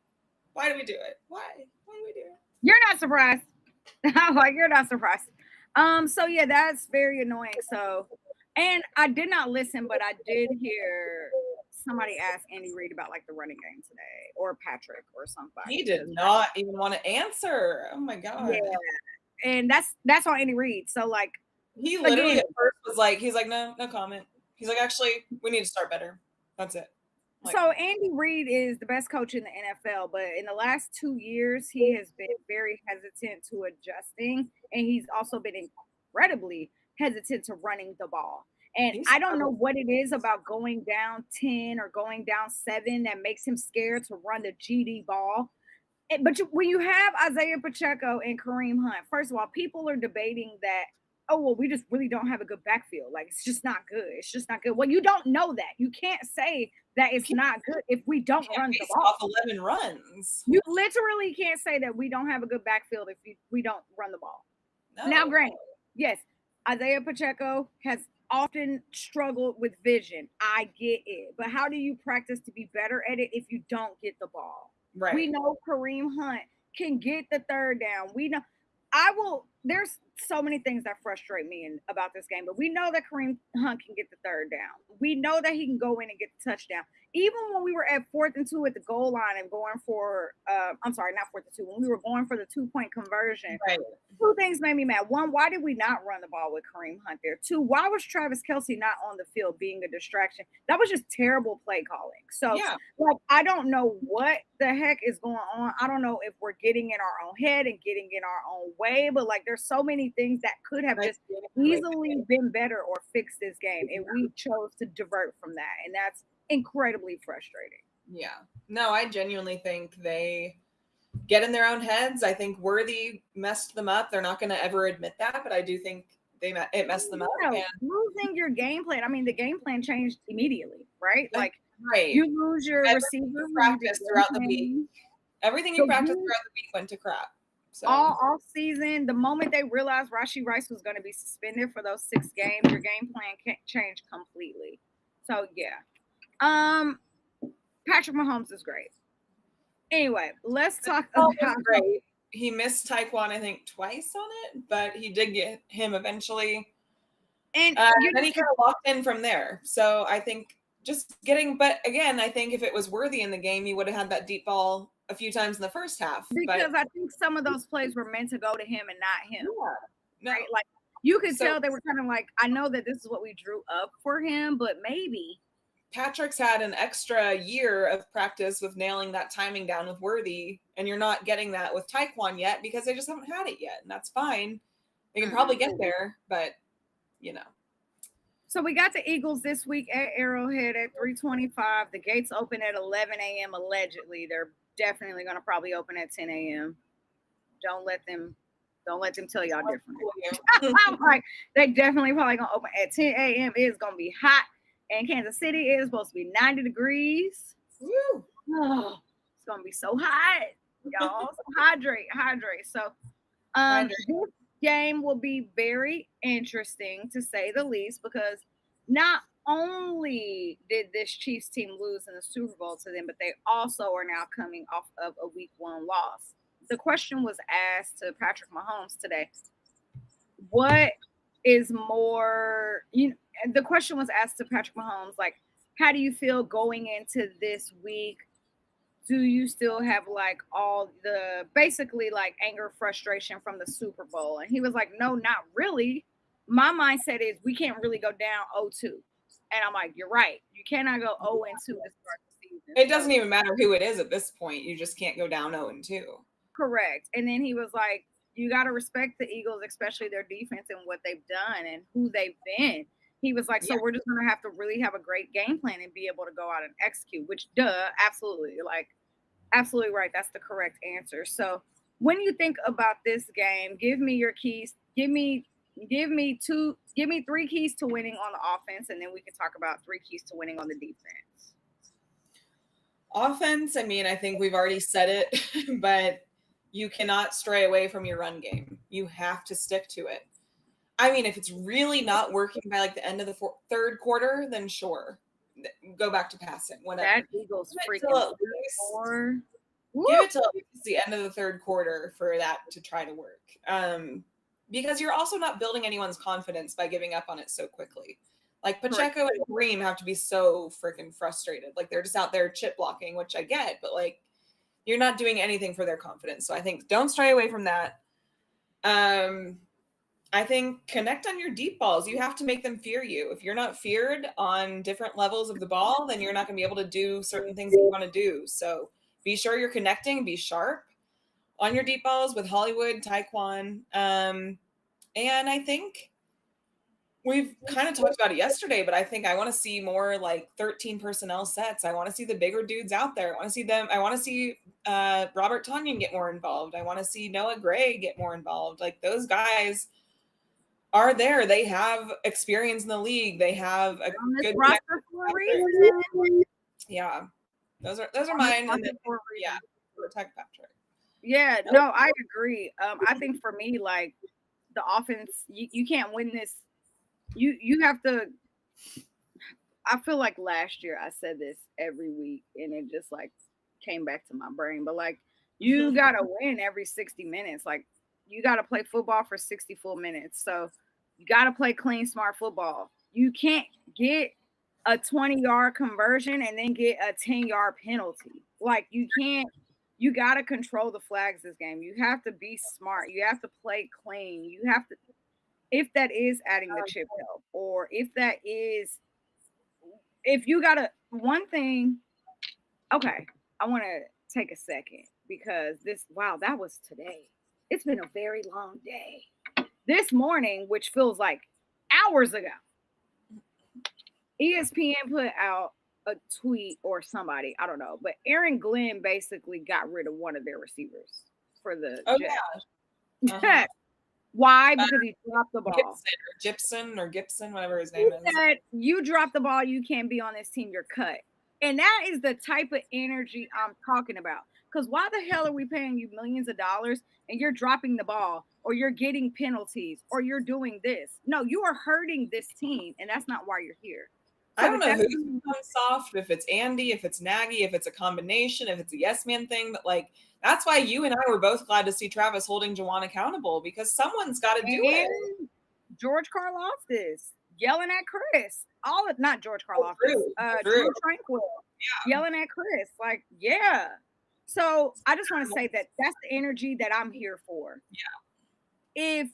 Why did we do it? Why did we do it? You're not surprised. Like, you're not surprised. So yeah, that's very annoying. So, and I did not listen, but I did hear somebody ask Andy Reid about like the running game today, or Patrick or somebody. He did not even want to answer. Oh my God. Yeah. And that's on Andy Reid. So like, he literally at first was like, he's like, no comment. He's like, actually, we need to start better. That's it. Like, so Andy Reid is the best coach in the NFL, but in the last 2 years, he has been very hesitant to adjusting, and he's also been incredibly hesitant to running the ball. And I don't know what it is about going down 10 or going down 7 that makes him scared to run the GD ball. But when you have Isaiah Pacheco and Kareem Hunt, first of all, people are debating that, oh, well, we just really don't have a good backfield. Like, it's just not good. It's just not good. Well, you don't know that. You can't say that it's not good if we don't run the ball. Off 11 runs. You literally can't say that we don't have a good backfield if we don't run the ball. No. Now, granted, yes, Isaiah Pacheco has often struggled with vision. I get it. But how do you practice to be better at it if you don't get the ball? Right. We know Kareem Hunt can get the third down. We know there's so many things that frustrate me about this game, but we know that Kareem Hunt can get the third down. We know that he can go in and get the touchdown. Even when we were at 4th and 2 at the goal line and going for, I'm sorry, not 4th and 2, when we were going for the 2-point conversion, right. 2 things made me mad. 1, why did we not run the ball with Kareem Hunt there? 2, why was Travis Kelce not on the field being a distraction? That was just terrible play calling. So, like, I don't know what the heck is going on. I don't know if we're getting in our own head and getting in our own way, but like, there's so many things that could have just easily been better or fixed this game, and we chose to divert from that, and that's incredibly frustrating. Yeah. No, I genuinely think they get in their own heads. I think Worthy messed them up. They're not going to ever admit that, but I do think it messed them up. And losing your game plan. I mean, the game plan changed immediately, right? Like, right. You lose your receiver. Practice throughout the week. Everything you practiced throughout the week went to crap. So. All season, the moment they realized Rashee Rice was going to be suspended for those 6 games, your game plan can't change completely. So yeah. Patrick Mahomes is great. Anyway, let's talk about great. he missed Taekwon, I think, twice on it, but he did get him eventually. And then he kind of locked in from there. So I think but again, I think if it was Worthy in the game, he would have had that deep ball a few times in the first half. Because I think some of those plays were meant to go to him and not him. Yeah. No. Right? Like you could tell they were kind of like, I know that this is what we drew up for him, but maybe Patrick's had an extra year of practice with nailing that timing down with Worthy, and you're not getting that with Taekwon yet because they just haven't had it yet, and that's fine. They can probably get there, but So we got the Eagles this week at Arrowhead at 3:25. The gates open at 11 a.m. allegedly. They're definitely going to probably open at 10 a.m. Don't let them tell y'all different. I'm like, they definitely probably going to open at 10 a.m. It is going to be hot. In Kansas City, it is supposed to be 90 degrees. Woo. Oh, it's going to be so hot, y'all. So hydrate. So this game will be very interesting, to say the least, because not only did this Chiefs team lose in the Super Bowl to them, but they also are now coming off of a Week 1 loss. The question was asked to Patrick Mahomes today. What is more, the question was asked to Patrick Mahomes, like, how do you feel going into this week? Do you still have like all the basically like anger, frustration from the Super Bowl? And he was like, no, not really. My mindset is we can't really go down 0-2. And I'm like, you're right. You cannot go 0-2 to start the season. It doesn't even matter who it is at this point. You just can't go down 0-2. Correct. And then he was like, you got to respect the Eagles, especially their defense and what they've done and who they've been. He was like, so we're just going to have to really have a great game plan and be able to go out and execute, which absolutely. Like, absolutely right. That's the correct answer. So when you think about this game, give me your keys. Give me 3 keys to winning on the offense, and then we can talk about 3 keys to winning on the defense. Offense, I mean, I think we've already said it, but you cannot stray away from your run game. You have to stick to it. I mean, if it's really not working by like the end of the third quarter, then sure. Go back to passing. Whatever. That Eagles freaking give it till at least the end of the third quarter for that to try to work. Because you're also not building anyone's confidence by giving up on it so quickly. Like Pacheco and Kareem have to be so freaking frustrated. Like they're just out there chip blocking, which I get, but like you're not doing anything for their confidence. So I think don't stray away from that. I think connect on your deep balls. You have to make them fear you. If you're not feared on different levels of the ball, then you're not going to be able to do certain things that you want to do. So be sure you're connecting, be sharp on your deep balls with Hollywood, Taekwon. And I think we've kind of talked about it yesterday, but I think I want to see more like 13 personnel sets. I want to see the bigger dudes out there. I want to see them. I want to see Robert Tonyan get more involved. I want to see Noah Gray get more involved. Like those guys are there. They have experience in the league. They have a good roster for a reason. Yeah. Those are mine. And then, protect Patrick. Yeah, no, I agree. I think for me, like the offense, you can't win this. You have to. I feel like last year I said this every week, and it just like came back to my brain. But like, you gotta win every 60 minutes. Like, you gotta play football for 60 full minutes. So you gotta play clean, smart football. You can't get a 20-yard conversion and then get a 10-yard penalty. Like you can't. You got to control the flags this game. You have to be smart. You have to play clean. You have to, if that is adding the chip help, or if you got to, one thing, okay, I want to take a second because that was today. It's been a very long day. This morning, which feels like hours ago, ESPN put out a tweet or somebody, I don't know, but Aaron Glenn basically got rid of one of their receivers for the Jets. Uh-huh. Why? Because he dropped the ball. Gibson, whatever his name is. Said, you drop the ball, you can't be on this team, you're cut. And that is the type of energy I'm talking about. Because why the hell are we paying you millions of dollars and you're dropping the ball, or you're getting penalties, or you're doing this? No, you are hurting this team, and that's not why you're here. I don't know who's become soft, if it's Andy, if it's Nagy, if it's a combination, if it's a yes man thing, but like that's why you and I were both glad to see Travis holding Juwan accountable because someone's got to do it. George Karlaftis yelling at Chris. Not George Karlaftis. Drew Tranquil yelling at Chris. Like, yeah. So I just want to say that that's the energy that I'm here for. Yeah.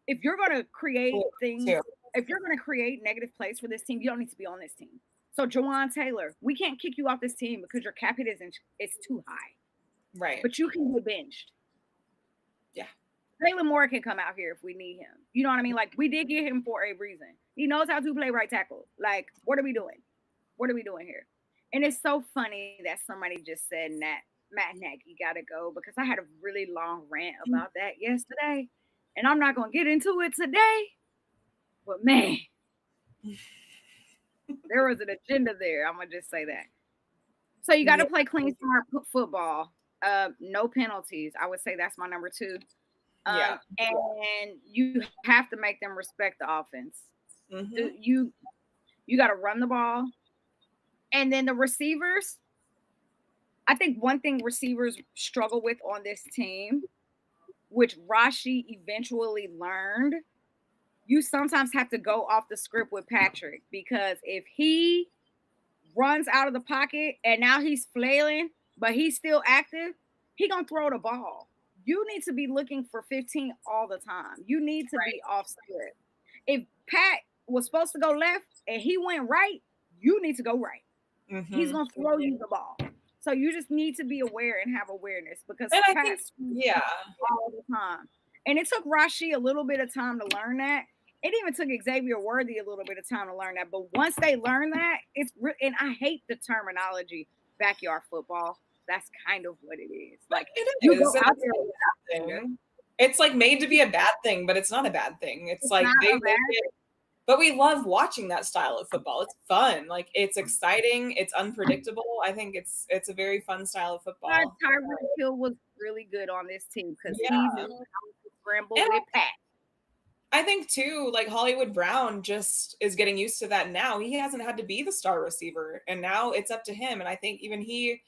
If you're going to create things, if you're going to create negative plays for this team, you don't need to be on this team. So Juwan Taylor, we can't kick you off this team because your cap hit it's too high. Right. But you can get benched. Yeah. Jalen Moore can come out here if we need him. You know what I mean? Like, we did get him for a reason. He knows how to play right tackle. Like, what are we doing? What are we doing here? And it's so funny that somebody just said that Matt Nagy got to go because I had a really long rant about that yesterday. And I'm not going to get into it today. But, man, there was an agenda there. I'm going to just say that. So you got to play clean, smart football. No penalties. I would say that's my number 2. And you have to make them respect the offense. Mm-hmm. You got to run the ball. And then the receivers, I think one thing receivers struggle with on this team, which Rashi eventually learned, you sometimes have to go off the script with Patrick because if he runs out of the pocket and now he's flailing, but he's still active, he gonna throw the ball. You need to be looking for 15 all the time. You need to be off script. If Pat was supposed to go left and he went right, you need to go right. Mm-hmm. He's gonna throw you the ball. So you just need to be aware and have awareness because Pat's all the time. And it took Rashi a little bit of time to learn that. It even took Xavier Worthy a little bit of time to learn that. But once they learn that, and I hate the terminology backyard football. That's kind of what it is. Like it is. It's like made to be a bad thing, but it's not a bad thing. It's like but we love watching that style of football. It's fun. Like it's exciting. It's unpredictable. I think it's a very fun style of football. Tyreek Hill was really good on this team because he knew how to scramble with Pat. I think too, like Hollywood Brown just is getting used to that now. He hasn't had to be the star receiver, and now it's up to him. And I think even he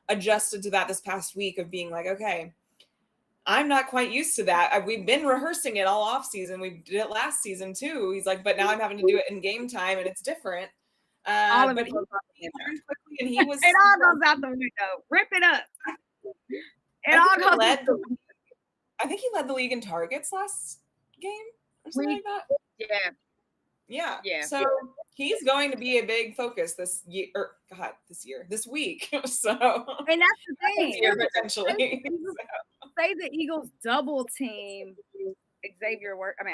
adjusted to that this past week of being like, okay, I'm not quite used to that. We've been rehearsing it all off season. We did it last season too. He's like, but now I'm having to do it in game time, and it's different. But he learned quickly, and he was. It all goes out the window. Rip it up. I think he led the league in targets last game. Something like that. Yeah. So he's going to be a big focus this week. So and that's the thing. Potentially. Say the Eagles double team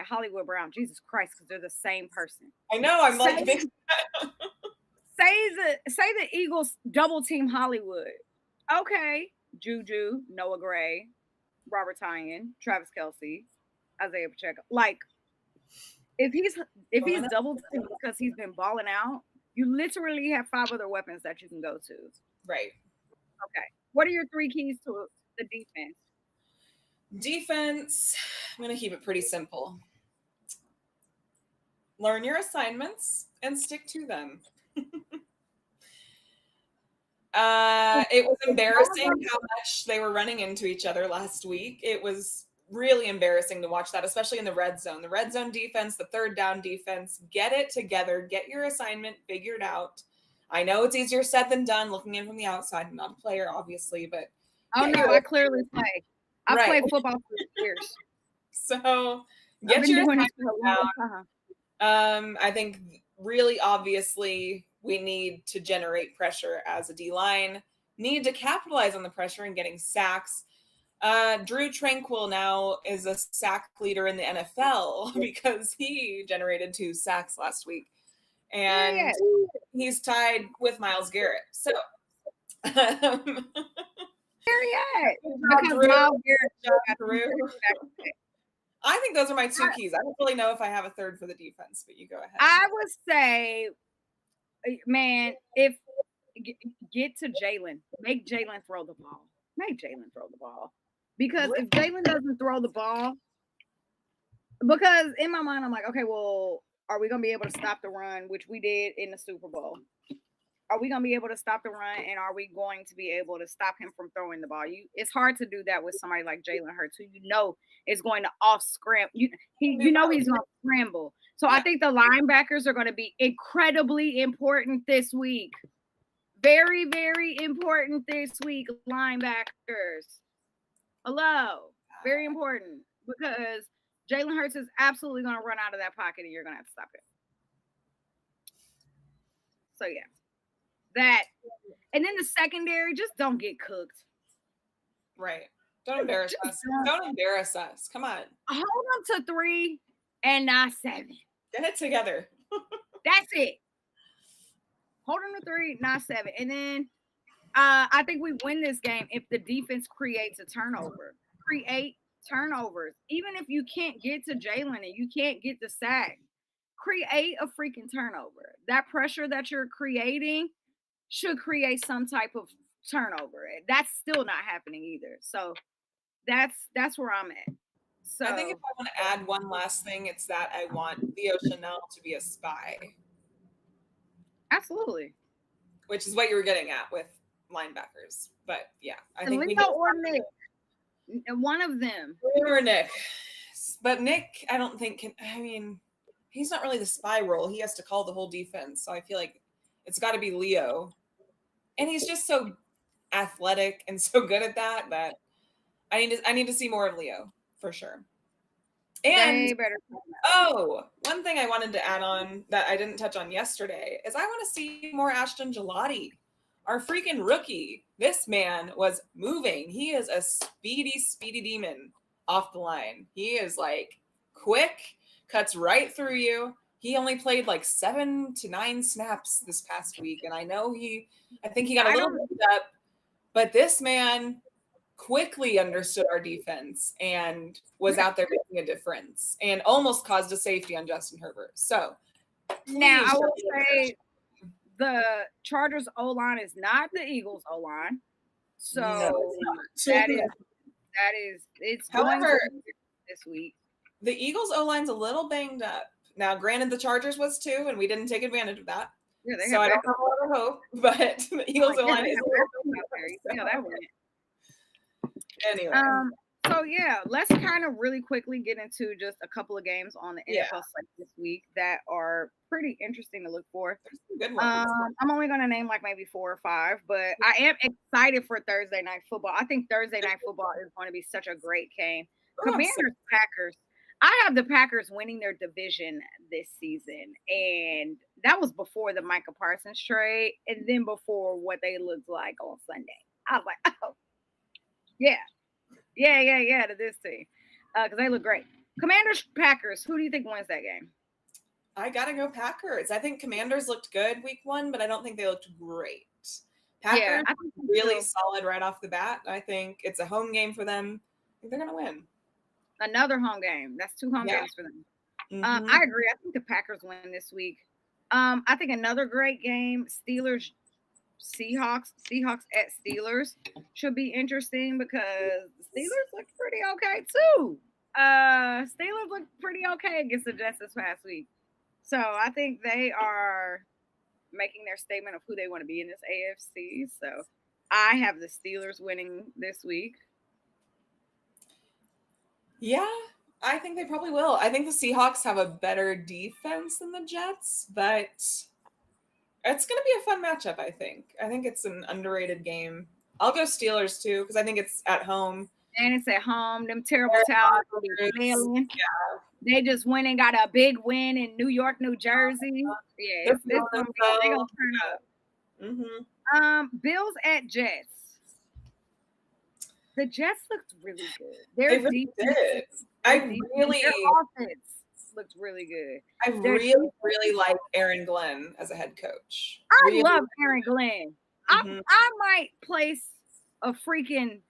Hollywood Brown. Jesus Christ, because they're the same person. I know. I'm like say the Eagles double team Hollywood. Okay, Juju, Noah Gray, Robert Tyan, Travis Kelce, Isaiah Pacheco. Like. If he's double teamed because he's been balling out, you literally have 5 other weapons that you can go to. Right. Okay. What are your 3 keys to the defense? Defense, I'm going to keep it pretty simple. Learn your assignments and stick to them. It was embarrassing how much they were running into each other last week. It was really embarrassing to watch that, especially in the red zone. The red zone defense, the third down defense, get it together, get your assignment figured out. I know it's easier said than done looking in from the outside. I'm not a player, obviously, but I clearly play. I've played football for years. So get your assignment down. I think really obviously we need to generate pressure as a D-line, need to capitalize on the pressure and getting sacks. Drew Tranquil now is a sack leader in the NFL because he generated 2 sacks last week. And he's tied with Myles Garrett. So because Myles Garrett, I think those are my 2 keys. I don't really know if I have a third for the defense, but you go ahead. I would say, man, if get to Jalen, make Jalen throw the ball. Because if Jalen doesn't throw the ball, because in my mind, I'm like, okay, well, Are we going to be able to stop the run, which we did in the Super Bowl? Are we going to be able to stop the run, and are we going to be able to stop him from throwing the ball? It's hard to do that with somebody like Jalen Hurts, who is going to off-scramble. He's going to scramble. So I think the linebackers are going to be incredibly important this week. Very, very important this week, linebackers. Hello. Very important, because Jalen Hurts is absolutely going to run out of that pocket, and you're going to have to stop it. So, yeah. That, and then the secondary, just don't get cooked. Right. Don't embarrass us. Don't embarrass us. Come on. Hold them to 3 and not 7. Get it together. That's it. Hold them to 3, not 7. And then I think we win this game if the defense creates a turnover. Create turnovers. Even if you can't get to Jalen and you can't get the sack, create a freaking turnover. That pressure that you're creating should create some type of turnover. That's still not happening either. So that's where I'm at. So I think if I want to add one last thing, it's that I want Leo Chanel to be a spy. Absolutely. Which is what you were getting at with linebackers. But yeah, I think Leo or Nick. One of them. Leo or Nick. But Nick, I don't think he's not really the spy role. He has to call the whole defense. So I feel like it's got to be Leo. And he's just so athletic and so good at that I need to see more of Leo for sure. And one thing I wanted to add on that I didn't touch on yesterday is I want to see more Ashton Gelati, our freaking rookie. This man was moving. He is a speedy demon off the line. He is like quick, cuts right through you. He only played like 7 to 9 snaps this past week. And I think he got a little bit up, but this man quickly understood our defense and was out there making a difference and almost caused a safety on Justin Herbert. So now I will say the Chargers O-line is not the Eagles O-line. So that is it's however this week. The Eagles O-line's a little banged up. Now, granted, the Chargers was too, and we didn't take advantage of that. Yeah, so I don't have a lot of hope, but the Eagles O-line is anyway. So yeah, let's kind of really quickly get into just a couple of games on the NFL slate this week that are pretty interesting to look for. Good ones. I'm only going to name like maybe 4 or 5, but I am excited for Thursday night football. I think Thursday night football is going to be such a great game. Commanders, Packers. I have the Packers winning their division this season, and that was before the Micah Parsons trade, and then before what they looked like on Sunday. I was like, oh, yeah, to this team, because they look great. Commanders, Packers. Who do you think wins that game? I gotta go Packers. I think Commanders looked good week 1, but I don't think they looked great. Packers I think really solid right off the bat. I think it's a home game for them. I think they're gonna win. Another home game. That's 2 home games for them. Mm-hmm. I agree. I think the Packers win this week. I think another great game, Steelers, Seahawks at Steelers should be interesting because the Steelers look pretty okay too. Steelers look pretty okay against the Jets this past week. So I think they are making their statement of who they want to be in this AFC. So I have the Steelers winning this week. Yeah, I think they probably will. I think the Seahawks have a better defense than the Jets, but it's going to be a fun matchup, I think. I think it's an underrated game. I'll go Steelers, too, because I think it's at home. And it's at home. Them terrible towers will be failing. Yeah. They just went and got a big win in New York, New Jersey. Yeah, they're going to turn up. Mm-hmm. Bills at Jets. The Jets looked really good. They really did. Their offense looked really good. I really like Aaron Glenn as a head coach. I love Aaron Glenn. Mm-hmm. I might place a freaking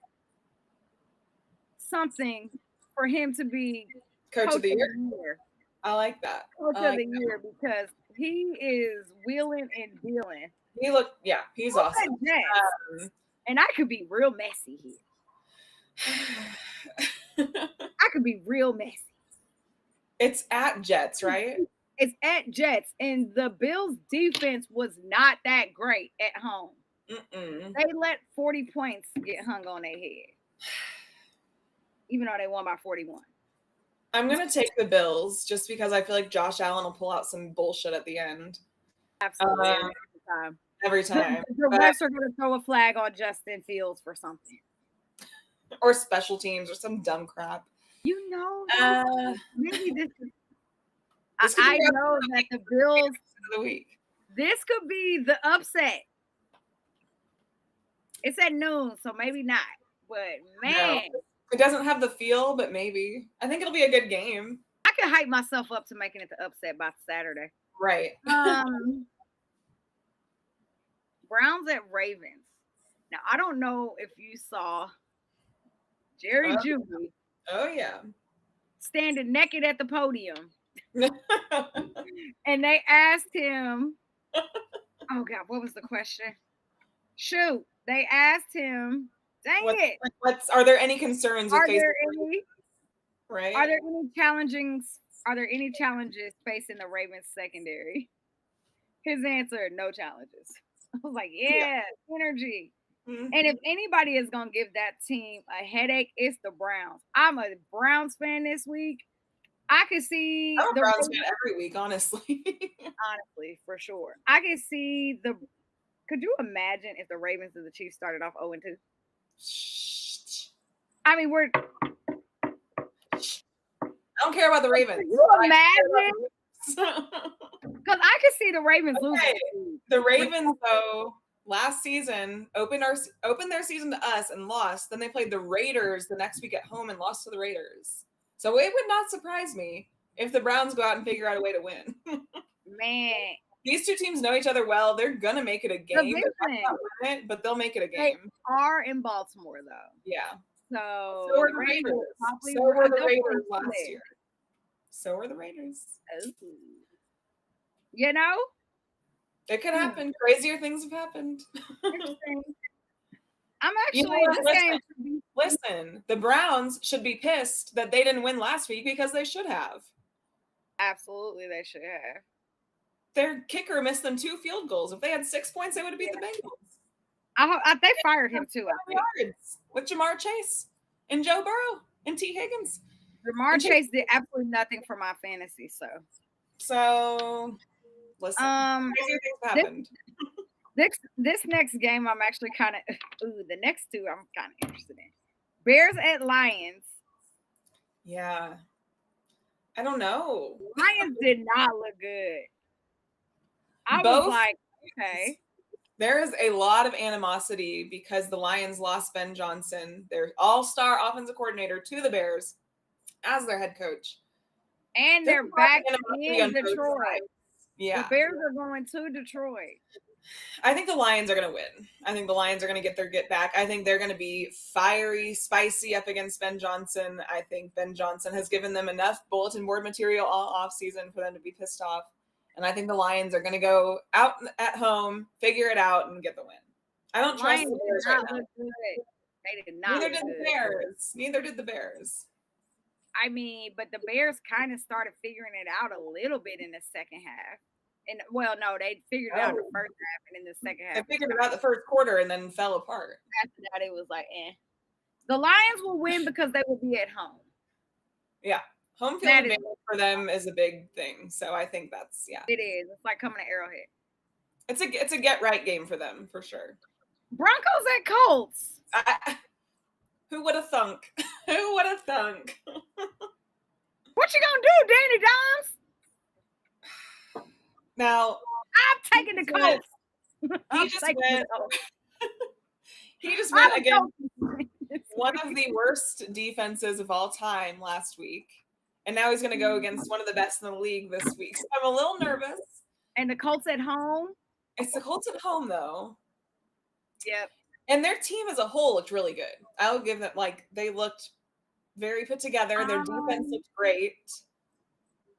something for him to be coach of the year. I like that. Coach of the year because he is wheeling and dealing. He's awesome. And I could be real messy here. I could be real messy. It's at Jets, right? It's at Jets, and the Bills' defense was not that great at home. They let 40 points get hung on their head, even though they won by 41. I'm going to take the Bills just because I feel like Josh Allen will pull out some bullshit at the end. Absolutely. Every time. The refs are going to throw a flag on Justin Fields for something. Or special teams or some dumb crap. You know, maybe this is. I know that the Bills of the week. This could be the upset. It's at noon, so maybe not. But man, no, it doesn't have the feel, but maybe. I think it'll be a good game. I can hype myself up to making it the upset by Saturday. Right. Browns at Ravens. Now I don't know if you saw Jerry Jeudy. Oh yeah. Standing naked at the podium. And they asked him, oh God, what was the question? Shoot, they asked him, are there any concerns with right? Are there any challenges facing the Ravens secondary? His answer, no challenges. I was like, yeah. Energy. Mm-hmm. And if anybody is gonna give that team a headache, it's the Browns. I'm a Browns fan this week. I can see I'm a Browns fan every week, honestly. Honestly, for sure. I can see could you imagine if the Ravens and the Chiefs started off 0-2? I mean, I don't care about the Ravens. Can you imagine? Because I could see the Ravens losing. The Ravens, though, last season opened their season to us and lost. Then they played the Raiders the next week at home and lost to the Raiders. So it would not surprise me if the Browns go out and figure out a way to win. Man. These two teams know each other well. They're going to make it a game. But they'll make it a game. They are in Baltimore, though. Yeah. So were the Raiders. So were the Raiders last year. So were the Raiders. Oh. You know? It could happen. Crazier things have happened. I'm actually listen, the Browns should be pissed that they didn't win last week because they should have. Absolutely, they should have. Their kicker missed them 2 field goals. If they had 6 points, they would have beat the Bengals. They fired him too. With Jamar Chase and Joe Burrow and T. Higgins. Jamar Chase did absolutely nothing for my fantasy, So listen, crazier things happened. This next game, I'm actually kind of the next two I'm kind of interested in. Bears at Lions. Yeah, I don't know. Lions did not look good. I was like, okay. There is a lot of animosity because the Lions lost Ben Johnson, their all-star offensive coordinator, to the Bears as their head coach. And they're back in Detroit. Yeah. The Bears are going to Detroit. I think the Lions are going to win. I think the Lions are going to get their get back. I think they're going to be fiery, spicy up against Ben Johnson. I think Ben Johnson has given them enough bulletin board material all offseason for them to be pissed off. And I think the Lions are going to go out at home, figure it out, and get the win. I don't trust the Bears right now. They did not. Neither did the Bears. Neither did the Bears. I mean, but the Bears kind of started figuring it out a little bit in the second half. And well, no, they figured it out in the first half and in the second half. They figured it out the first quarter and then fell apart. After that, it was like, eh. The Lions will win because they will be at home. Yeah. Home field advantage for them is a big thing. So I think that's, yeah. It is. It's like coming to Arrowhead. It's a get right game for them, for sure. Broncos at Colts. Who would have thunk? Who would have thunk? What you gonna do, Danny Dimes? Now, I'm taking the Colts. He just went against one of the worst defenses of all time last week. And now he's going to go against one of the best in the league this week. So I'm a little nervous. And the Colts at home? It's the Colts at home, though. Yep. And their team as a whole looked really good. I'll give them, they looked very put together. Their defense looked great.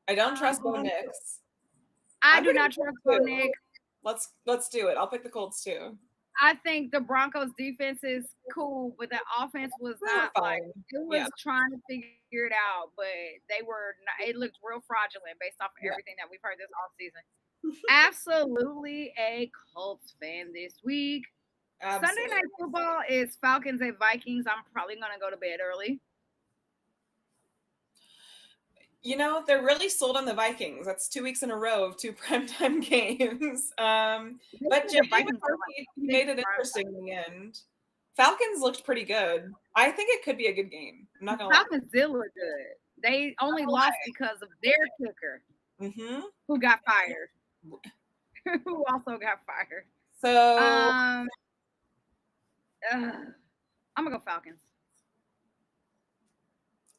I don't trust Bo Nix. I do not trust Bo Nix. Let's do it. I'll pick the Colts too. I think the Broncos defense is cool, but the offense was not like it was trying to figure it out, but they were not, it looked real fraudulent based off of everything that we've heard this offseason. Absolutely a Colts fan this week. Absolutely. Sunday night football is Falcons and Vikings. I'm probably gonna go to bed early. You know, they're really sold on the Vikings. That's 2 weeks in a row of 2 primetime games. But Jodi made it interesting in the end. Falcons looked pretty good. I think it could be a good game. I'm not gonna lie. Falcons did look good. They only lost because of their kicker, who got fired. Who also got fired. So I'm gonna go Falcons.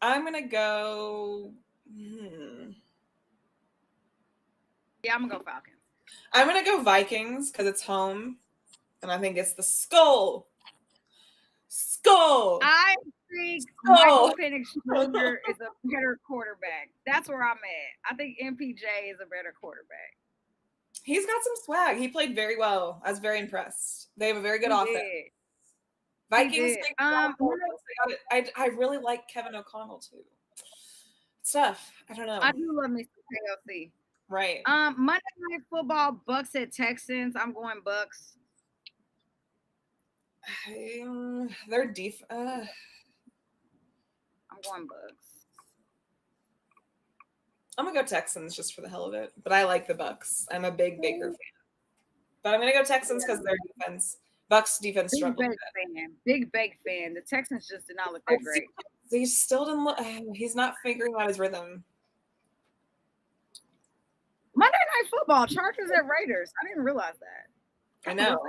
I'm gonna go. Yeah, I'm gonna go Falcons. I'm gonna go Vikings because it's home, and I think it's the skull. I think Michael Penix Jr. is a better quarterback. That's where I'm at. I think MPJ is a better quarterback. He's got some swag. He played very well. I was very impressed. They have a very good offense. Vikings. I really like Kevin O'Connell too. Stuff. I don't know. I do love me some KLC. Right. Monday Night Football, Bucks at Texans. I'm going Bucks. They're deep. I'm going Bucks. I'm gonna go Texans just for the hell of it, but I like the Bucks. I'm a big Baker fan, but I'm gonna go Texans because their defense. Bucks defense struggled. Big fan. The Texans just did not look that great. He still didn't look. He's not figuring out his rhythm. Monday Night Football, Chargers at Raiders. I didn't realize that. I know.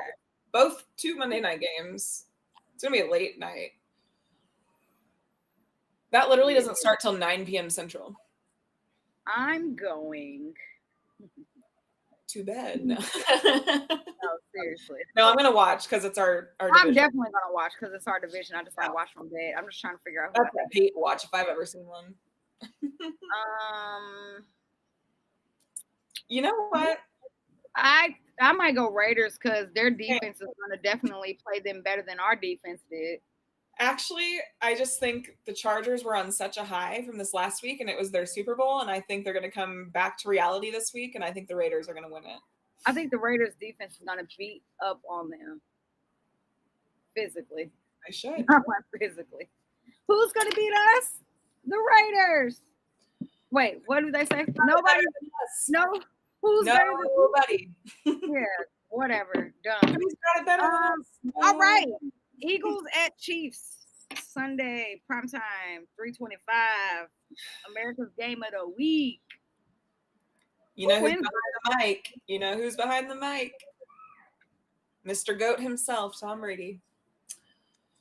Both 2 Monday night games. It's gonna be a late night. That literally doesn't start till 9 p.m. Central. I'm going to bed. No, seriously. No, I'm gonna watch because it's our I'm division. definitely gonna watch because it's our division. I just like watch from bed. I'm just trying to figure out. That's a hate watch if I've ever seen one. You know what? I might go Raiders because their defense is going to definitely play them better than our defense did. Actually, I just think the Chargers were on such a high from this last week, and it was their Super Bowl, and I think they're going to come back to reality this week, and I think the Raiders are going to win it. I think the Raiders' defense is going to beat up on them physically. I should. Not physically. Who's going to beat us? The Raiders. Wait, what do they say? Nobody. No. Who's better than nobody? Yeah, whatever. Done. Who's got it better than us? All right. Eagles at Chiefs. Sunday, primetime, 3:25. America's game of the week. You know who's behind the mic? You know who's behind the mic? Mr. GOAT himself, Tom Brady.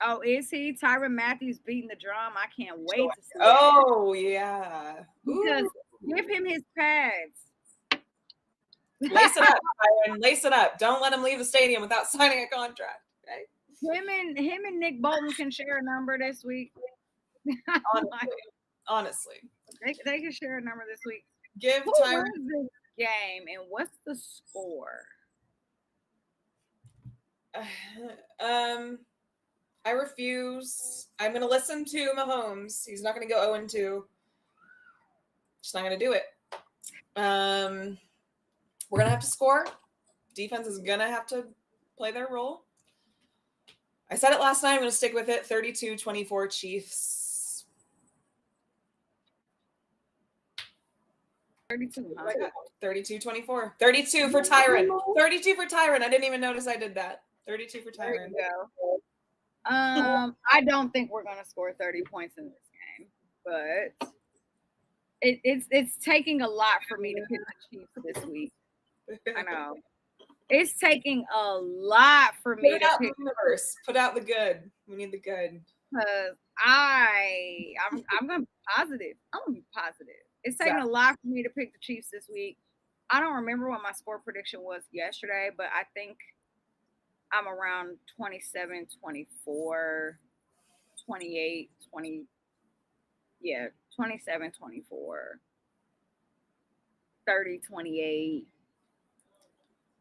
Oh, is he? Tyrann Matthews beating the drum. I can't wait to see Oh, yeah. Because give him his pads. Lace it up, Tyrann. Lace it up. Don't let him leave the stadium without signing a contract. Okay? Him and Nick Bolton can share a number this week. Honestly. They can share a number this week. Give Tyrann this game and what's the score? I refuse. I'm going to listen to Mahomes. He's not going to go 0-2. Just not going to do it. We're going to have to score. Defense is going to have to play their role. I said it last night. I'm going to stick with it. 32-24 Chiefs. 32-24. 32 for Tyrann. 32 for Tyrann. I didn't even notice I did that. 32 for Tyrann. I don't think we're going to score 30 points in this game, but it's taking a lot for me to pick the Chiefs this week. I know. It's taking a lot for me to pick. Put out the good. We need the good. Because I'm going to be positive. I'm going to be positive. It's taking a lot for me to pick the Chiefs this week. I don't remember what my score prediction was yesterday, but I think I'm around 27, 24, 28, 20. Yeah, 27, 24, 30, 28.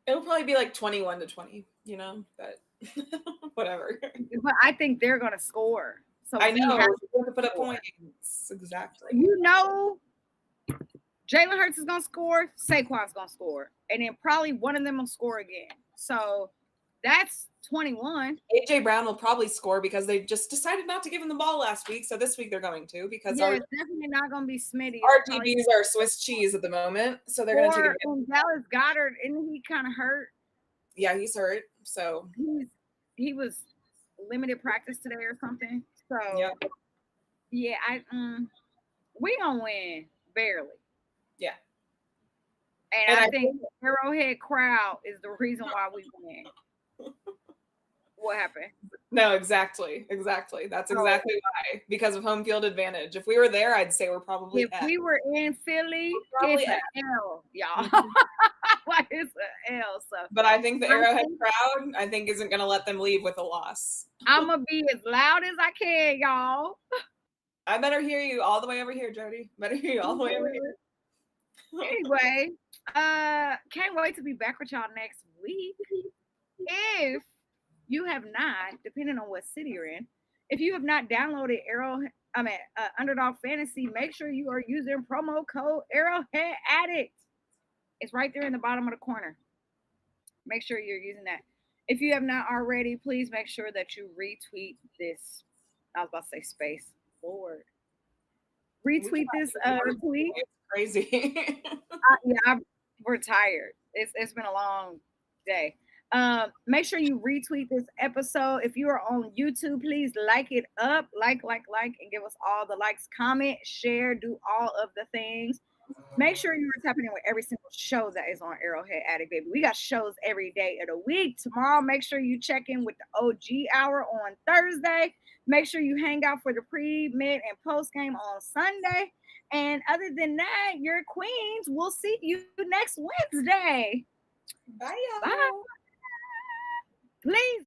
It'll probably be like 21-20, you know, but Whatever. But I think they're gonna score. So I know. we have We have to put up score. points. Exactly. You know, Jalen Hurts is gonna score. Saquon's gonna score, and then probably one of them will score again. So that's 21. AJ Brown will probably score because they just decided not to give him the ball last week. So this week they're going to because Yeah, it's definitely not gonna be Smitty. our DBs are Swiss cheese at the moment. So they're going to take it. And Dallas Goddard, isn't he kind of hurt? Yeah, he's hurt. So he was limited practice today or something. So yeah, we gonna win barely. Yeah. And I think the Arrowhead crowd is the reason why we win. What happened? No, exactly. That's exactly why. Because of home field advantage. If we were there, I'd say we're probably if we were in Philly, it's an L, y'all. Like it's an L. So, but I think the Arrowhead crowd, I think, isn't going to let them leave with a loss. I'm gonna be as loud as I can, y'all. I better hear you all the way over here, Jodi. Better hear you all the way over here. Anyway, can't wait to be back with y'all next week. If you have not, depending on what city you're in, if you have not downloaded Underdog Fantasy, make sure you are using promo code Arrowhead Addict. It's right there in the bottom of the corner. Make sure you're using that. If you have not already, please make sure that you retweet this. I was about to say space. Lord. Retweet this tweet. It's crazy. We're tired. It's been a long day. Make sure you retweet this episode. If you are on YouTube, please like it up, like, and give us all the likes, comment, share, do all of the things. Make sure you are tapping in with every single show that is on Arrowhead Addict, baby. We got shows every day of the week. Tomorrow, make sure you check in with the OG Hour on Thursday. Make sure you hang out for the pre, mid, and post game on Sunday. And other than that, your queens, we'll see you next Wednesday. Bye, y'all. Bye. Please.